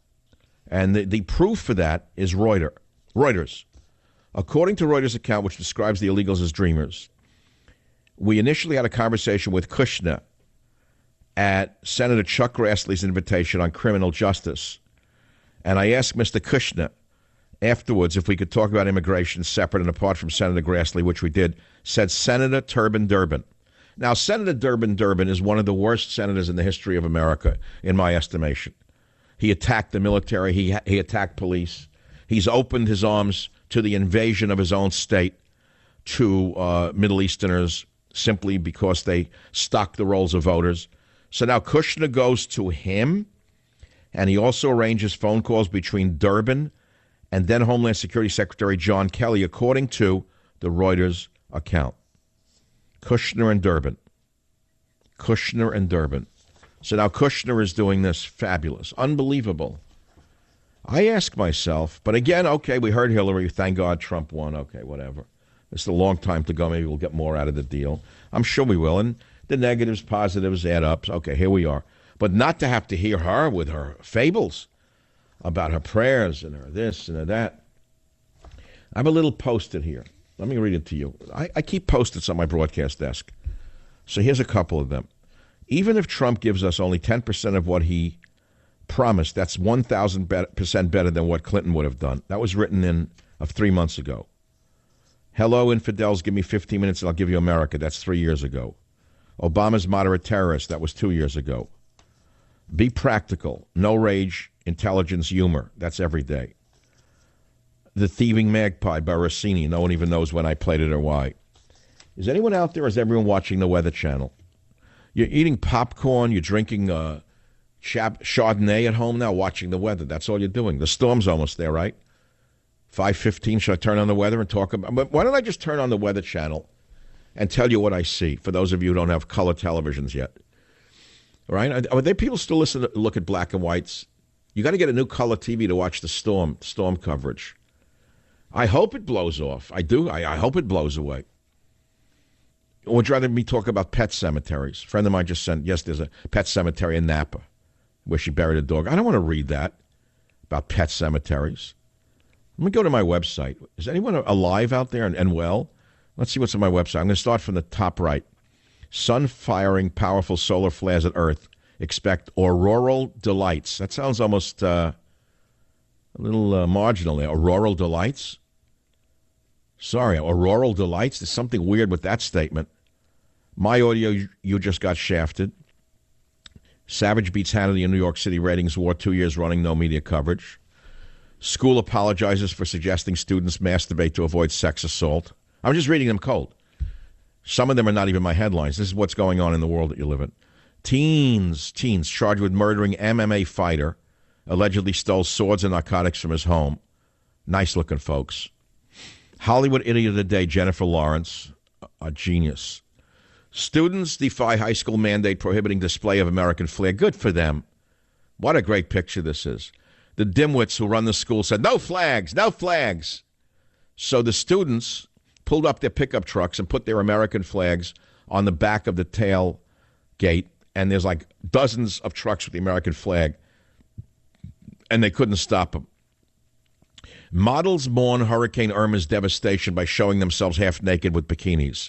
And the proof for that is Reuters. According to Reuters' account, which describes the illegals as dreamers, we initially had a conversation with Kushner at Senator Chuck Grassley's invitation on criminal justice. And I asked Mr. Kushner afterwards if we could talk about immigration separate and apart from Senator Grassley, which we did. Said Senator Turban Durbin. Now, Senator Durbin is one of the worst senators in the history of America, in my estimation. He attacked the military. He attacked police. He's opened his arms to the invasion of his own state to Middle Easterners simply because they stock the rolls of voters. So now Kushner goes to him, and he also arranges phone calls between Durbin and then Homeland Security Secretary John Kelly, according to the Reuters account. Kushner and Durbin. So now Kushner is doing this. Fabulous. Unbelievable. I ask myself, but again, okay, we heard Hillary. Thank God Trump won. Okay, whatever. It's a long time to go. Maybe we'll get more out of the deal. I'm sure we will. And the negatives, positives add up. Okay, here we are. But not to have to hear her with her fables about her prayers and her this and her that. I have a little post-it here. Let me read it to you. I keep post-its on my broadcast desk. So here's a couple of them. Even if Trump gives us only 10% of what he promised, that's 1,000% better than what Clinton would have done. That was written of 3 months ago. Hello, infidels, give me 15 minutes and I'll give you America. That's 3 years ago. Obama's moderate terrorist. That was 2 years ago. Be practical. No rage, intelligence, humor. That's every day. The Thieving Magpie by Rossini. No one even knows when I played it or why. Is anyone out there, or is everyone watching the Weather Channel? You're eating popcorn, you're drinking Chardonnay at home now, watching the weather. That's all you're doing. The storm's almost there, right? 5:15, should I turn on the weather and talk about it? Why don't I just turn on the Weather Channel and tell you what I see, for those of you who don't have color televisions yet? All right? Are there people still look at black and whites? You got to get a new color TV to watch the storm coverage. I hope it blows off. I do. I hope it blows away. Would you rather me talk about pet cemeteries? A friend of mine just sent, yes, there's a pet cemetery in Napa where she buried a dog. I don't want to read that about pet cemeteries. Let me go to my website. Is anyone alive out there and well? Let's see what's on my website. I'm going to start from the top right. Sun firing powerful solar flares at Earth. Expect auroral delights. That sounds almost a little marginal there. Auroral delights? Sorry, auroral delights? There's something weird with that statement. My audio, you just got shafted. Savage beats Hannity in New York City ratings war, 2 years running, no media coverage. School apologizes for suggesting students masturbate to avoid sex assault. I'm just reading them cold. Some of them are not even my headlines. This is what's going on in the world that you live in. Teens charged with murdering MMA fighter, allegedly stole swords and narcotics from his home. Nice-looking folks. Hollywood idiot of the day, Jennifer Lawrence, a genius. Students defy high school mandate prohibiting display of American flag. Good for them. What a great picture this is. The dimwits who run the school said, no flags, no flags. So the students pulled up their pickup trucks and put their American flags on the back of the tailgate, and there's like dozens of trucks with the American flag, and they couldn't stop them. Models mourn Hurricane Irma's devastation by showing themselves half naked with bikinis.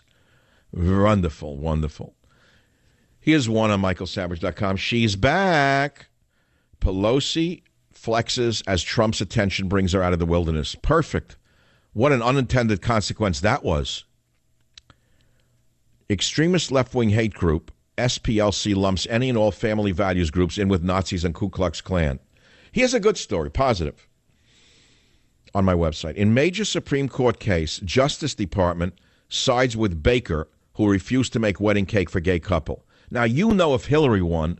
Wonderful, wonderful. Here's one on michaelsavage.com. She's back. Pelosi flexes as Trump's attention brings her out of the wilderness. Perfect. What an unintended consequence that was. Extremist left-wing hate group, SPLC, lumps any and all family values groups in with Nazis and Ku Klux Klan. Here's a good story, positive, on my website. In major Supreme Court case, Justice Department sides with Baker, who refused to make wedding cake for gay couple. Now, you know if Hillary won,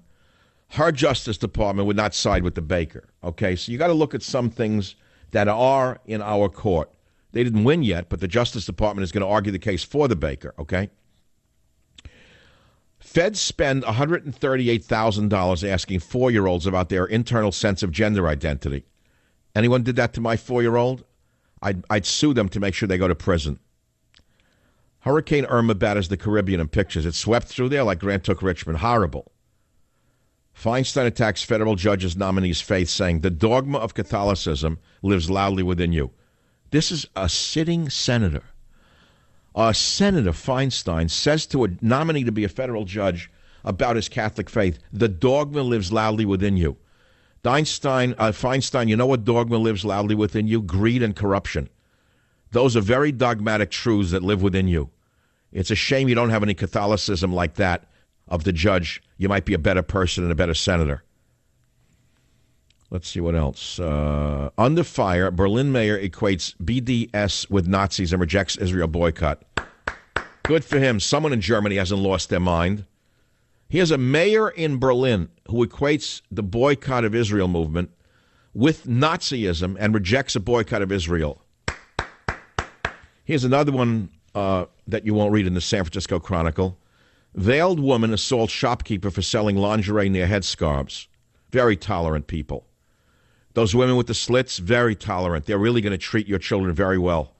her Justice Department would not side with the Baker. Okay, so you got to look at some things that are in our court. They didn't win yet, but the Justice Department is going to argue the case for the Baker, okay? Feds spend $138,000 asking 4-year-olds about their internal sense of gender identity. Anyone did that to my 4-year-old? I'd sue them to make sure they go to prison. Hurricane Irma batters the Caribbean in pictures. It swept through there like Grant took Richmond. Horrible. Feinstein attacks federal judge's nominee's faith, saying the dogma of Catholicism lives loudly within you. This is a sitting senator. Senator Feinstein says to a nominee to be a federal judge about his Catholic faith, the dogma lives loudly within you. Feinstein, you know what dogma lives loudly within you? Greed and corruption. Those are very dogmatic truths that live within you. It's a shame you don't have any Catholicism like that of the judge. You might be a better person and a better senator. Let's see what else. Under fire, Berlin mayor equates BDS with Nazis and rejects Israel boycott. Good for him. Someone in Germany hasn't lost their mind. Here's a mayor in Berlin who equates the boycott of Israel movement with Nazism and rejects a boycott of Israel. Here's another one that you won't read in the San Francisco Chronicle. Veiled woman assaults shopkeeper for selling lingerie near headscarves. Very tolerant people. Those women with the slits, very tolerant. They're really going to treat your children very well.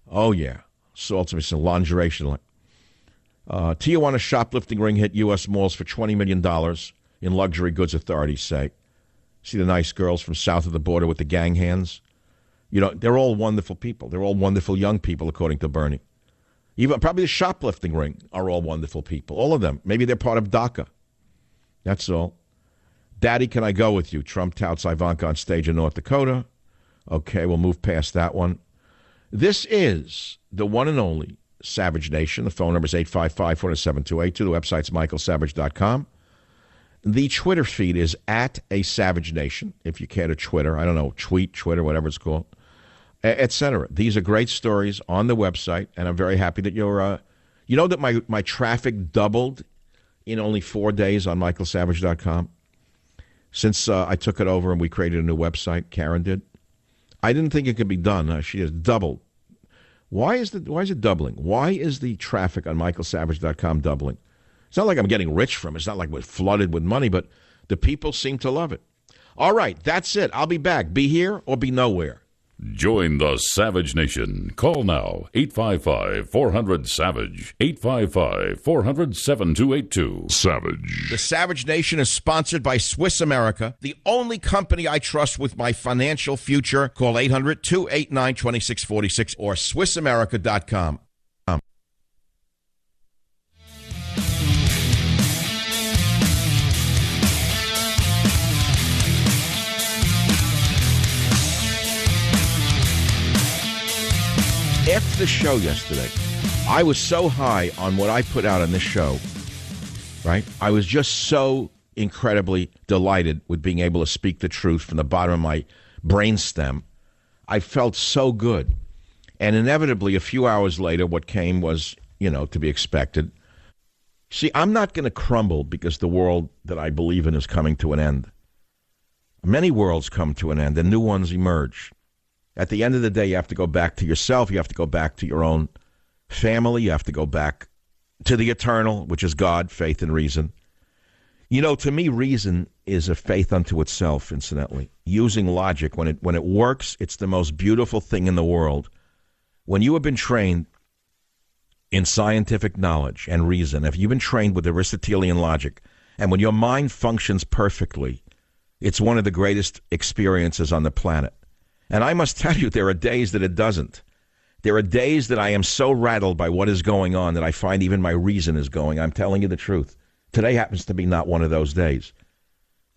Oh, yeah. Assaults me some lingerie. Tijuana shoplifting ring hit U.S. malls for $20 million in luxury goods, authorities say. See the nice girls from south of the border with the gang hands? You know, they're all wonderful people. They're all wonderful young people, according to Bernie. Even probably the shoplifting ring are all wonderful people. All of them. Maybe they're part of DACA. That's all. Daddy, can I go with you? Trump touts Ivanka on stage in North Dakota. Okay, we'll move past that one. This is the one and only Savage Nation. The phone number is 855-407-282. The website's michaelsavage.com. The Twitter feed is @ASavageNation, if you care to Twitter. I don't know, tweet, Twitter, whatever it's called, etc. These are great stories on the website, and I'm very happy that you're... you know that my traffic doubled in only 4 days on michaelsavage.com? Since I took it over and we created a new website, Karen did. I didn't think it could be done. She has doubled. Why is it doubling? Why is the traffic on michaelsavage.com doubling? It's not like I'm getting rich from it. It's not like we're flooded with money, but the people seem to love it. All right, that's it. I'll be back. Be here or be nowhere. Join the Savage Nation. Call now, 855-400-SAVAGE, 855-400-7282. Savage. The Savage Nation is sponsored by Swiss America, the only company I trust with my financial future. Call 800-289-2646 or SwissAmerica.com. After the show yesterday, I was so high on what I put out on this show, right? I was just so incredibly delighted with being able to speak the truth from the bottom of my brainstem. I felt so good. And inevitably, a few hours later, what came was, to be expected. See, I'm not going to crumble because the world that I believe in is coming to an end. Many worlds come to an end and new ones emerge. At the end of the day, you have to go back to yourself. You have to go back to your own family. You have to go back to the eternal, which is God, faith, and reason. To me, reason is a faith unto itself, incidentally. Using logic, when it works, it's the most beautiful thing in the world. When you have been trained in scientific knowledge and reason, if you've been trained with Aristotelian logic, and when your mind functions perfectly, it's one of the greatest experiences on the planet. And I must tell you, there are days that it doesn't. There are days that I am so rattled by what is going on that I find even my reason is going. I'm telling you the truth. Today happens to be not one of those days.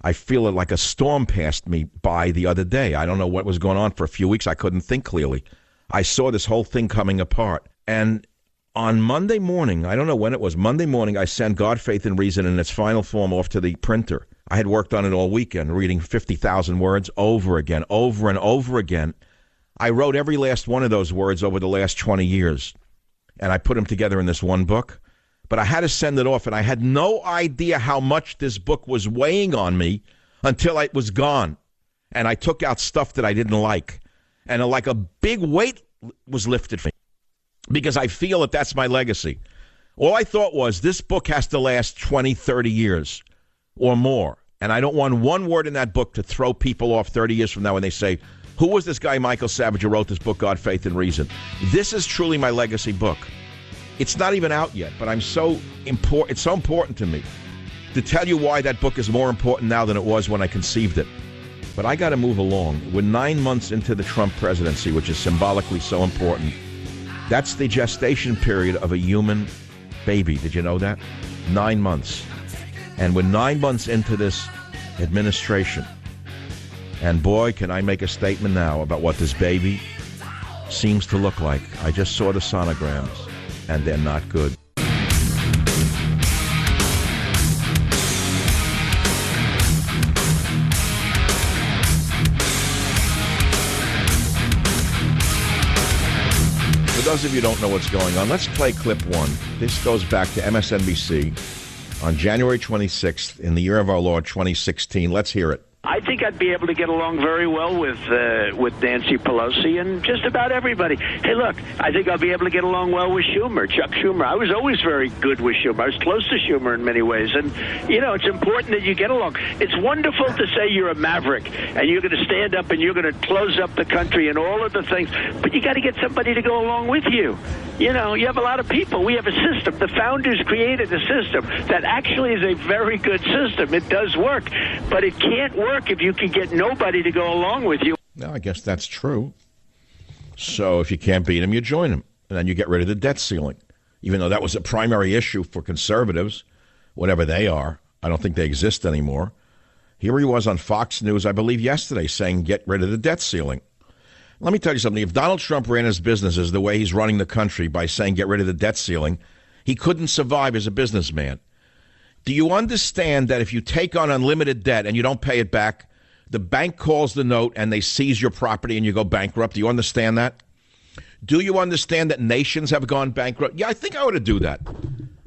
I feel it like a storm passed me by the other day. I don't know what was going on for a few weeks. I couldn't think clearly. I saw this whole thing coming apart. And on Monday morning, I don't know when it was, Monday morning, I sent God, Faith, and Reason in its final form off to the printer. I had worked on it all weekend, reading 50,000 words over again, over and over again. I wrote every last one of those words over the last 20 years, and I put them together in this one book. But I had to send it off, and I had no idea how much this book was weighing on me until it was gone. And I took out stuff that I didn't like. And like a big weight was lifted from me, because I feel that that's my legacy. All I thought was, this book has to last 20, 30 years. Or more. And I don't want one word in that book to throw people off 30 years from now when they say, who was this guy, Michael Savage, who wrote this book, God, Faith, and Reason? This is truly my legacy book. It's not even out yet, but it's so important to me to tell you why that book is more important now than it was when I conceived it. But I got to move along. We're 9 months into the Trump presidency, which is symbolically so important. That's the gestation period of a human baby. Did you know that? 9 months. And we're 9 months into this administration. And boy, can I make a statement now about what this baby seems to look like. I just saw the sonograms, and they're not good. For those of you who don't know what's going on, let's play clip one. This goes back to MSNBC. On January 26th, in the year of our Lord, 2016, let's hear it. I think I'd be able to get along very well with Nancy Pelosi and just about everybody. Hey, look, I think I'll be able to get along well with Schumer, Chuck Schumer. I was always very good with Schumer. I was close to Schumer in many ways. And, you know, it's important that you get along. It's wonderful to say you're a maverick and you're going to stand up and you're going to close up the country and all of the things. But you got to get somebody to go along with you. You know, you have a lot of people. We have a system. The founders created a system that actually is a very good system. It does work. But it can't work if you can get nobody to go along with you. No, I guess that's true. So if you can't beat him, you join him. And then you get rid of the debt ceiling. Even though that was a primary issue for conservatives, whatever they are. I don't think they exist anymore. Here he was on Fox News, I believe yesterday, saying get rid of the debt ceiling. Let me tell you something. If Donald Trump ran his businesses the way he's running the country by saying get rid of the debt ceiling, he couldn't survive as a businessman. Do you understand that if you take on unlimited debt and you don't pay it back, the bank calls the note and they seize your property and you go bankrupt? Do you understand that? Do you understand that nations have gone bankrupt? Yeah, I think I ought to do that.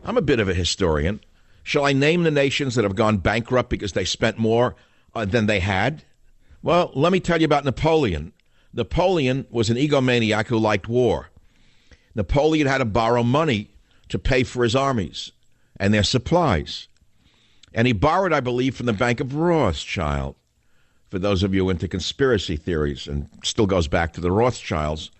I'm a bit of a historian. Shall I name the nations that have gone bankrupt because they spent more than they had? Well, let me tell you about Napoleon. Napoleon was an egomaniac who liked war. Napoleon had to borrow money to pay for his armies and their supplies. And he borrowed, I believe, from the Bank of Rothschild, for those of you into conspiracy theories, and still goes back to the Rothschilds.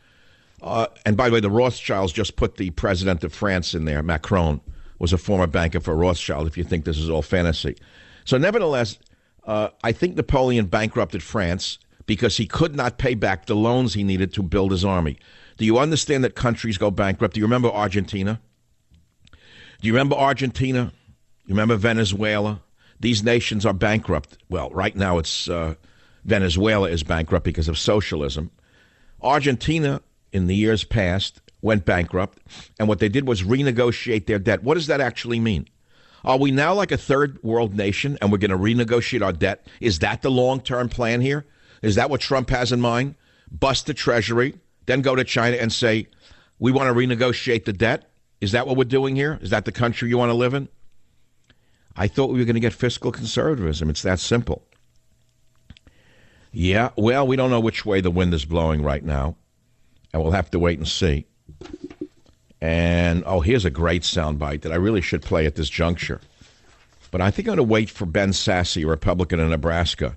And by the way, the Rothschilds just put the president of France in there. Macron was a former banker for Rothschild, if you think this is all fantasy. So nevertheless, I think Napoleon bankrupted France because he could not pay back the loans he needed to build his army. Do you understand that countries go bankrupt? Do you remember Argentina? Do you remember Argentina? You remember Venezuela? These nations are bankrupt. Well, right now it's Venezuela is bankrupt because of socialism. Argentina, in the years past, went bankrupt, and what they did was renegotiate their debt. What does that actually mean? Are we now like a third world nation and we're going to renegotiate our debt? Is that the long-term plan here? Is that what Trump has in mind? Bust the Treasury, then go to China and say, we want to renegotiate the debt? Is that what we're doing here? Is that the country you want to live in? I thought we were going to get fiscal conservatism. It's that simple. Yeah, well, we don't know which way the wind is blowing right now, and we'll have to wait and see. And, oh, here's a great soundbite that I really should play at this juncture. But I think I'm going to wait for Ben Sasse, a Republican in Nebraska,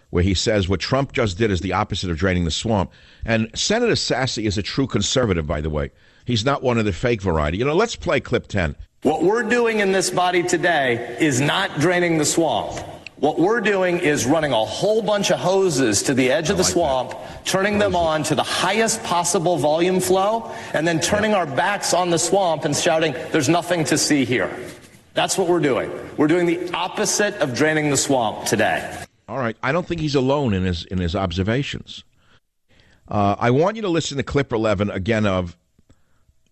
where he says what Trump just did is the opposite of draining the swamp. And Senator Sasse is a true conservative, by the way. He's not one of the fake variety. You know, let's play clip 10. What we're doing in this body today is not draining the swamp. What we're doing is running a whole bunch of hoses to the edge of the swamp, turning them on to the highest possible volume flow, and then turning our backs on the swamp and shouting, there's nothing to see here. That's what we're doing. We're doing the opposite of draining the swamp today. All right. I don't think he's alone in his observations. I want you to listen to clip 11 again of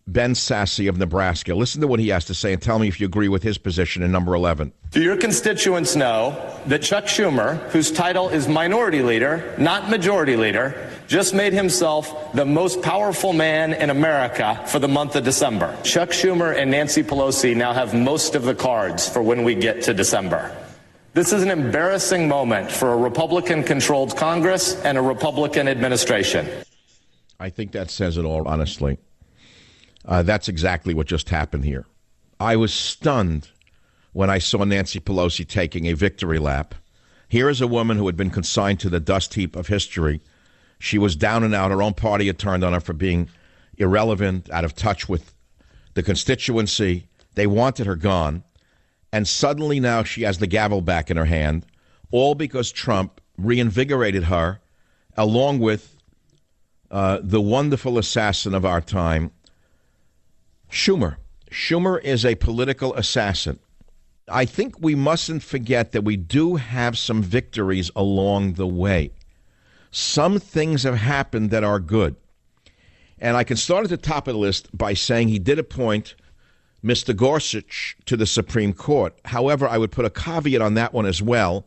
Ben Sasse of Nebraska. Listen to what he has to say and tell me if you agree with his position in number 11. Do your constituents know that Chuck Schumer, whose title is minority leader, not majority leader, just made himself the most powerful man in America for the month of December? Chuck Schumer and Nancy Pelosi now have most of the cards for when we get to December. This is an embarrassing moment for a Republican-controlled Congress and a Republican administration. I think that says it all, honestly. That's exactly what just happened here. I was stunned when I saw Nancy Pelosi taking a victory lap. Here is a woman who had been consigned to the dust heap of history. She was down and out. Her own party had turned on her for being irrelevant, out of touch with the constituency. They wanted her gone. And suddenly now she has the gavel back in her hand, all because Trump reinvigorated her, along with the wonderful assassin of our time, Schumer. Schumer is a political assassin. I think we mustn't forget that we do have some victories along the way. Some things have happened that are good. And I can start at the top of the list by saying he did appoint Mr. Gorsuch to the Supreme Court. However, I would put a caveat on that one as well,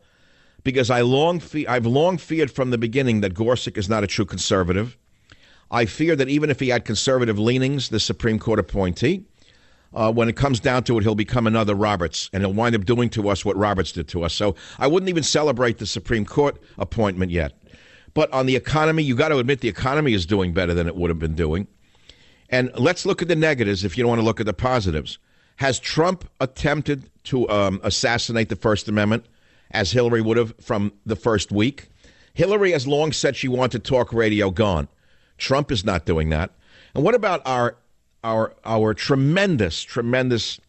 because I've long feared from the beginning that Gorsuch is not a true conservative. I fear that even if he had conservative leanings, the Supreme Court appointee, when it comes down to it, he'll become another Roberts, and he'll wind up doing to us what Roberts did to us. So I wouldn't even celebrate the Supreme Court appointment yet. But on the economy, you got to admit the economy is doing better than it would have been doing. And let's look at the negatives if you don't want to look at the positives. Has Trump attempted to assassinate the First Amendment, as Hillary would have from the first week? Hillary has long said she wanted talk radio gone. Trump is not doing that. And what about our tremendous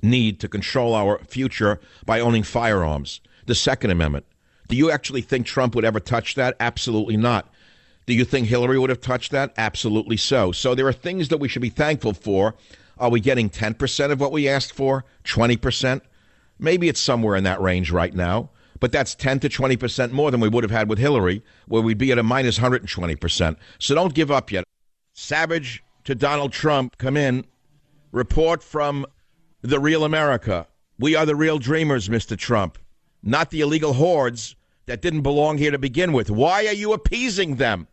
need to control our future by owning firearms, the Second Amendment? Do you actually think Trump would ever touch that? Absolutely not. Do you think Hillary would have touched that? Absolutely so. So there are things that we should be thankful for. Are we getting 10% of what we asked for? 20%? Maybe it's somewhere in that range right now. But that's 10 to 20% more than we would have had with Hillary, where we'd be at a minus 120%. So don't give up yet. Savage to Donald Trump, come in. Report from the real America. We are the real dreamers, Mr. Trump, not the illegal hordes that didn't belong here to begin with. Why are you appeasing them?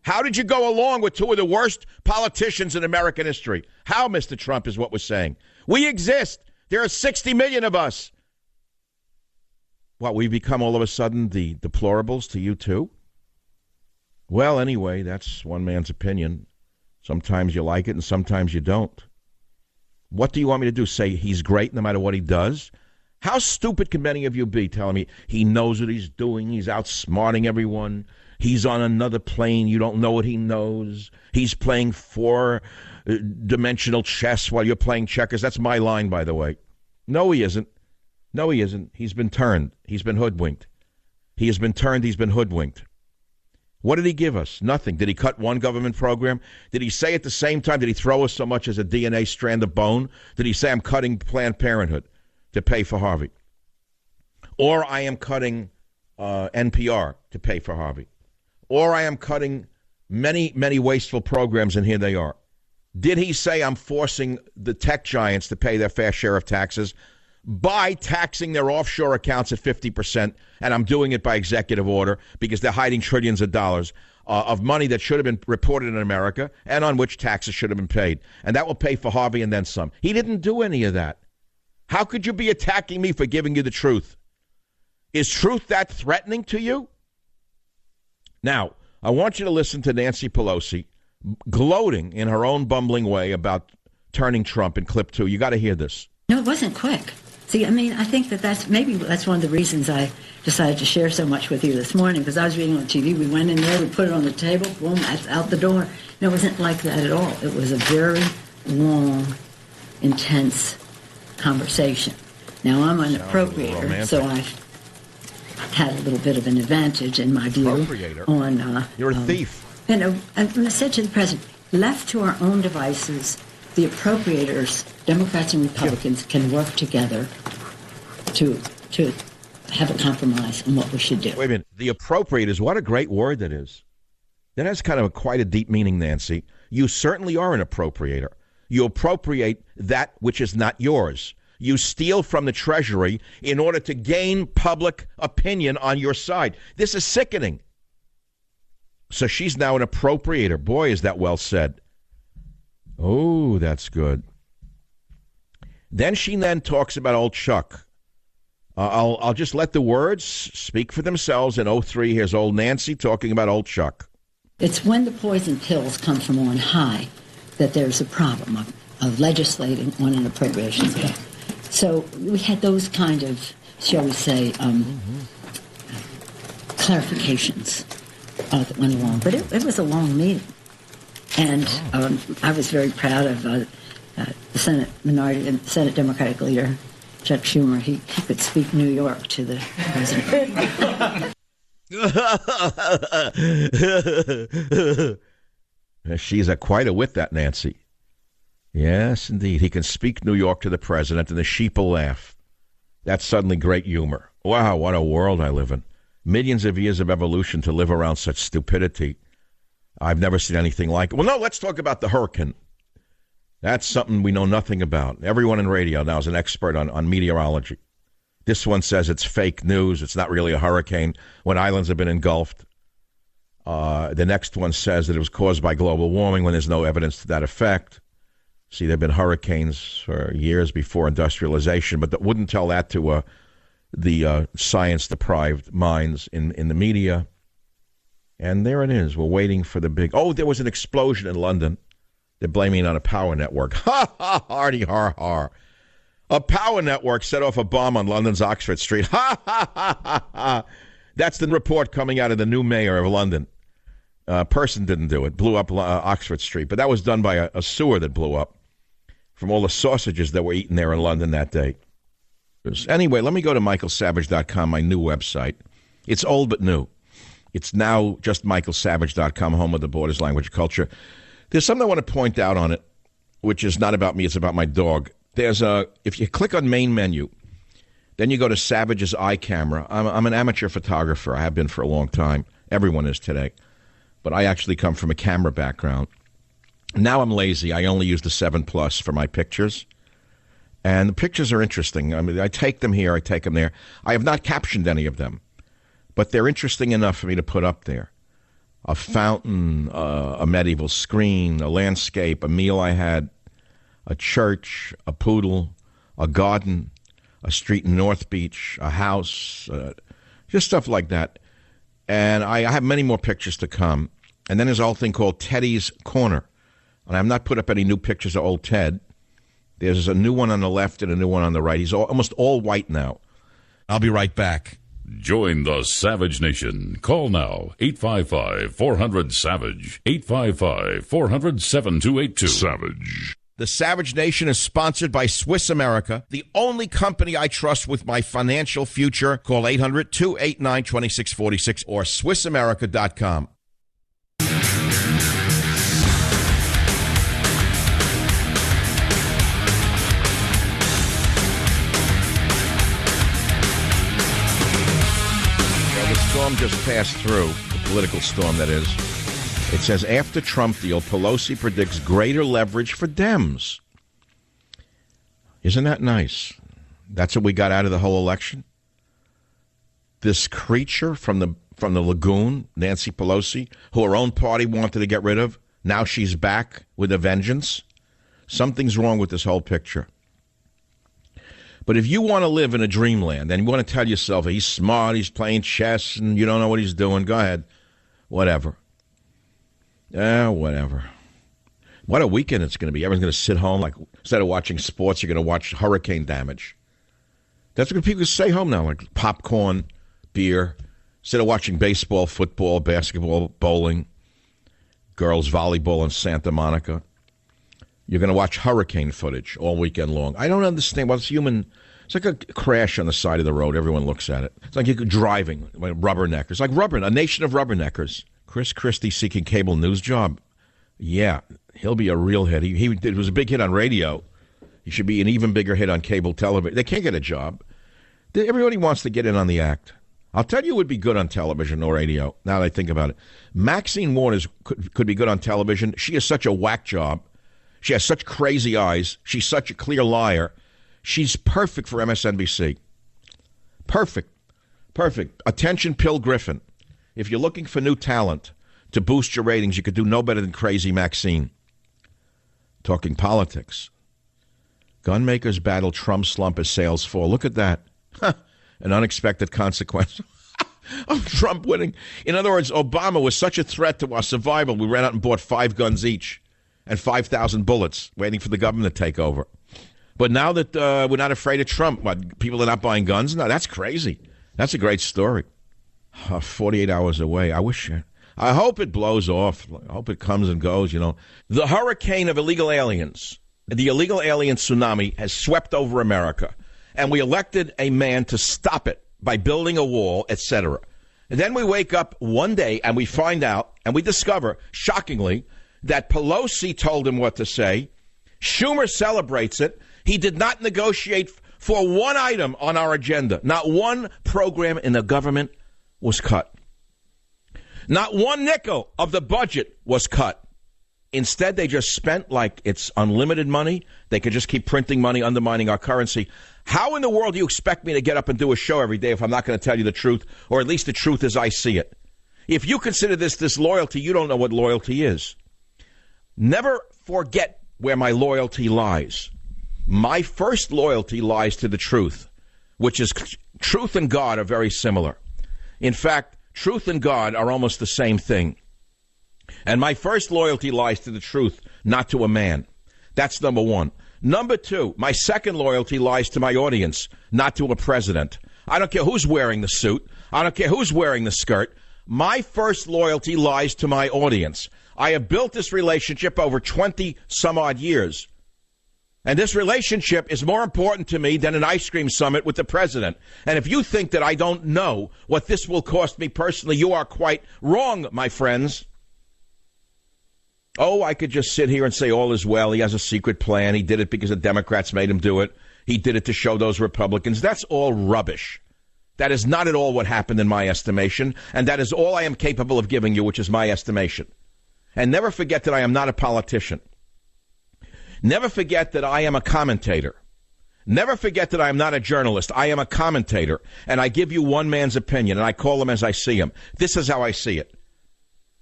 How did you go along with two of the worst politicians in American history? How, Mr. Trump, is what we're saying. We exist. There are 60 million of us. What, we become all of a sudden the deplorables to you too? Well, anyway, that's one man's opinion. Sometimes you like it and sometimes you don't. What do you want me to do? Say he's great no matter what he does? How stupid can many of you be telling me he knows what he's doing, he's outsmarting everyone, he's on another plane, you don't know what he knows, he's playing four-dimensional chess while you're playing checkers? That's my line, by the way. No, he isn't. No, he isn't. He's been turned. He's been hoodwinked. He has been turned. He's been hoodwinked. What did he give us? Nothing. Did he cut one government program? Did he say at the same time, did he throw us so much as a DNA strand of bone? Did he say, I'm cutting Planned Parenthood to pay for Harvey? Or I am cutting NPR to pay for Harvey? Or I am cutting many, many wasteful programs, and here they are. Did he say I'm forcing the tech giants to pay their fair share of taxes by taxing their offshore accounts at 50%, and I'm doing it by executive order because they're hiding trillions of dollars of money that should have been reported in America and on which taxes should have been paid. And that will pay for Harvey and then some. He didn't do any of that. How could you be attacking me for giving you the truth? Is truth that threatening to you? Now, I want you to listen to Nancy Pelosi gloating in her own bumbling way about turning Trump in clip 2. You got to hear this. No, it wasn't quick. See, I mean, I think that's one of the reasons I decided to share so much with you this morning, because I was reading on TV. We went in there, we put it on the table, boom, out the door. No, it wasn't like that at all. It was a very long, intense conversation. Now, I'm an appropriator, so I've had a little bit of an advantage in my view on... You're a thief. You know, and I said to the president, left to our own devices, the appropriators, Democrats and Republicans, can work together to have a compromise on what we should do. Wait a minute. The appropriators, what a great word that is. That has kind of quite a deep meaning, Nancy. You certainly are an appropriator. You appropriate that which is not yours. You steal from the Treasury in order to gain public opinion on your side. This is sickening. So she's now an appropriator. Boy, is that well said. Oh, that's good. Then she talks about old Chuck. I'll just let the words speak for themselves. In 03, here's old Nancy talking about old Chuck. It's when the poison pills come from on high that there's a problem of legislating on an appropriations bill. So we had those kind of, shall we say, clarifications that went along. But it was a long meeting. And I was very proud of the Senate minority and Senate Democratic leader, Chuck Schumer. He could speak New York to the president. She's quite a wit, that Nancy. Yes, indeed. He can speak New York to the president, and the sheep will laugh. That's suddenly great humor. Wow, what a world I live in. Millions of years of evolution to live around such stupidity. I've never seen anything like it. Well, no, let's talk about the hurricane. That's something we know nothing about. Everyone in radio now is an expert on meteorology. This one says it's fake news. It's not really a hurricane when islands have been engulfed. The next one says that it was caused by global warming when there's no evidence to that effect. See, there have been hurricanes for years before industrialization, but that wouldn't tell that to the science-deprived minds in the media. And there it is. We're waiting for the big... Oh, there was an explosion in London. They're blaming it on a power network. Ha, ha, hardy, har, har. A power network set off a bomb on London's Oxford Street. Ha, ha, ha, ha, ha. That's the report coming out of the new mayor of London. A person didn't do it. Blew up Oxford Street. But that was done by a sewer that blew up from all the sausages that were eaten there in London that day. Anyway, let me go to michaelsavage.com, my new website. It's old but new. It's now just michaelsavage.com, home of the Borders Language Culture. There's something I want to point out on it, which is not about me, it's about my dog. If you click on main menu, then you go to Savage's iCamera. I'm an amateur photographer. I have been for a long time. Everyone is today. But I actually come from a camera background. Now I'm lazy. I only use the 7 Plus for my pictures. And the pictures are interesting. I mean, I take them here, I take them there. I have not captioned any of them. But they're interesting enough for me to put up there. A fountain, a medieval screen, a landscape, a meal I had, a church, a poodle, a garden, a street in North Beach, a house, just stuff like that. And I have many more pictures to come. And then there's a whole thing called Teddy's Corner. And I've not put up any new pictures of old Ted. There's a new one on the left and a new one on the right. He's almost all white now. I'll be right back. Join the Savage Nation. Call now, 855-400-SAVAGE, 855-400-7282. Savage. The Savage Nation is sponsored by Swiss America, the only company I trust with my financial future. Call 800-289-2646 or SwissAmerica.com. Storm just passed through, the political storm that is. It says, after Trump deal, Pelosi predicts greater leverage for Dems. Isn't that nice? That's what we got out of the whole election? This creature from the lagoon, Nancy Pelosi, who her own party wanted to get rid of, now she's back with a vengeance. Something's wrong with this whole picture. But if you want to live in a dreamland and you want to tell yourself he's smart, he's playing chess, and you don't know what he's doing, go ahead. Whatever. Whatever. What a weekend it's going to be. Everyone's going to sit home. Like, instead of watching sports, you're going to watch hurricane damage. That's what people stay home now, like popcorn, beer. Instead of watching baseball, football, basketball, bowling, girls volleyball in Santa Monica. You're going to watch hurricane footage all weekend long. I don't understand. Well, it's human. It's like a crash on the side of the road. Everyone looks at it. It's like you're driving, like rubberneckers. Like a nation of rubberneckers. Chris Christie seeking cable news job. Yeah, he'll be a real hit. It was a big hit on radio. He should be an even bigger hit on cable television. They can't get a job. Everybody wants to get in on the act. I'll tell you who would be good on television or radio, now that I think about it. Maxine Waters could be good on television. She is such a whack job. She has such crazy eyes. She's such a clear liar. She's perfect for MSNBC. Perfect. Attention, Pill Griffin. If you're looking for new talent to boost your ratings, you could do no better than crazy Maxine. Talking politics. Gunmakers battle Trump slump as sales fall. Look at that. An unexpected consequence of Trump winning. In other words, Obama was such a threat to our survival, we ran out and bought 5 guns each. And 5,000 bullets waiting for the government to take over. But now that we're not afraid of Trump, what, people are not buying guns? No, that's crazy. That's a great story. 48 hours away. I hope it blows off. I hope it comes and goes, you know. The hurricane of illegal aliens, the illegal alien tsunami has swept over America. And we elected a man to stop it by building a wall, etc. And then we wake up one day and we find out and we discover, shockingly, that Pelosi told him what to say. Schumer celebrates it. He did not negotiate for one item on our agenda. Not one program in the government was cut. Not one nickel of the budget was cut. Instead, they just spent like it's unlimited money. They could just keep printing money, undermining our currency. How in the world do you expect me to get up and do a show every day if I'm not going to tell you the truth, or at least the truth as I see it? If you consider this disloyalty, you don't know what loyalty is. Never forget where my loyalty lies. My first loyalty lies to the truth, which is truth and God are very similar. In fact, truth and God are almost the same thing. And my first loyalty lies to the truth, not to a man. That's number one. Number two, my second loyalty lies to my audience, not to a president. I don't care who's wearing the suit. I don't care who's wearing the skirt. My first loyalty lies to my audience. I have built this relationship over 20 some odd years. And this relationship is more important to me than an ice cream summit with the president. And if you think that I don't know what this will cost me personally, you are quite wrong, my friends. Oh, I could just sit here and say all is well. He has a secret plan. He did it because the Democrats made him do it. He did it to show those Republicans. That's all rubbish. That is not at all what happened in my estimation. And that is all I am capable of giving you, which is my estimation. And never forget that I am not a politician. Never forget that I am a commentator. Never forget that I am not a journalist. I am a commentator. And I give you one man's opinion, and I call him as I see him. This is how I see it.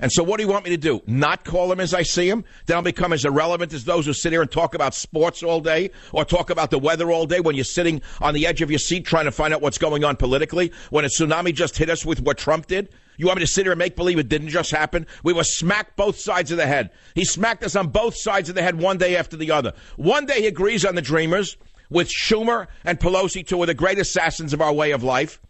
And so what do you want me to do? Not call him as I see him? Then I'll become as irrelevant as those who sit here and talk about sports all day or talk about the weather all day when you're sitting on the edge of your seat trying to find out what's going on politically when a tsunami just hit us with what Trump did? You want me to sit here and make believe it didn't just happen? We were smacked both sides of the head. He smacked us on both sides of the head one day after the other. One day he agrees on the Dreamers with Schumer and Pelosi, two of the great assassins of our way of life.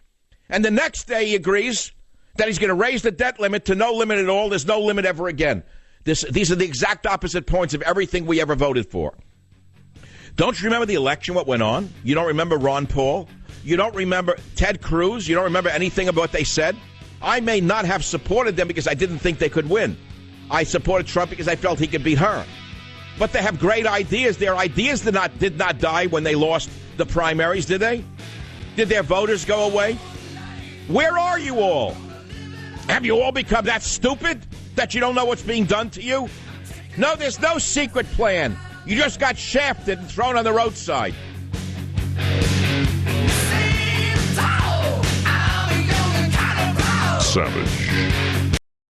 And the next day he agrees that he's going to raise the debt limit to no limit at all. There's no limit ever again. These are the exact opposite points of everything we ever voted for. Don't you remember the election, what went on? You don't remember Ron Paul? You don't remember Ted Cruz? You don't remember anything about what they said? I may not have supported them because I didn't think they could win. I supported Trump because I felt he could beat her. But they have great ideas. Their ideas did not die when they lost the primaries, did they? Did their voters go away? Where are you all? Have you all become that stupid that you don't know what's being done to you? No, there's no secret plan. You just got shafted and thrown on the roadside. Savage.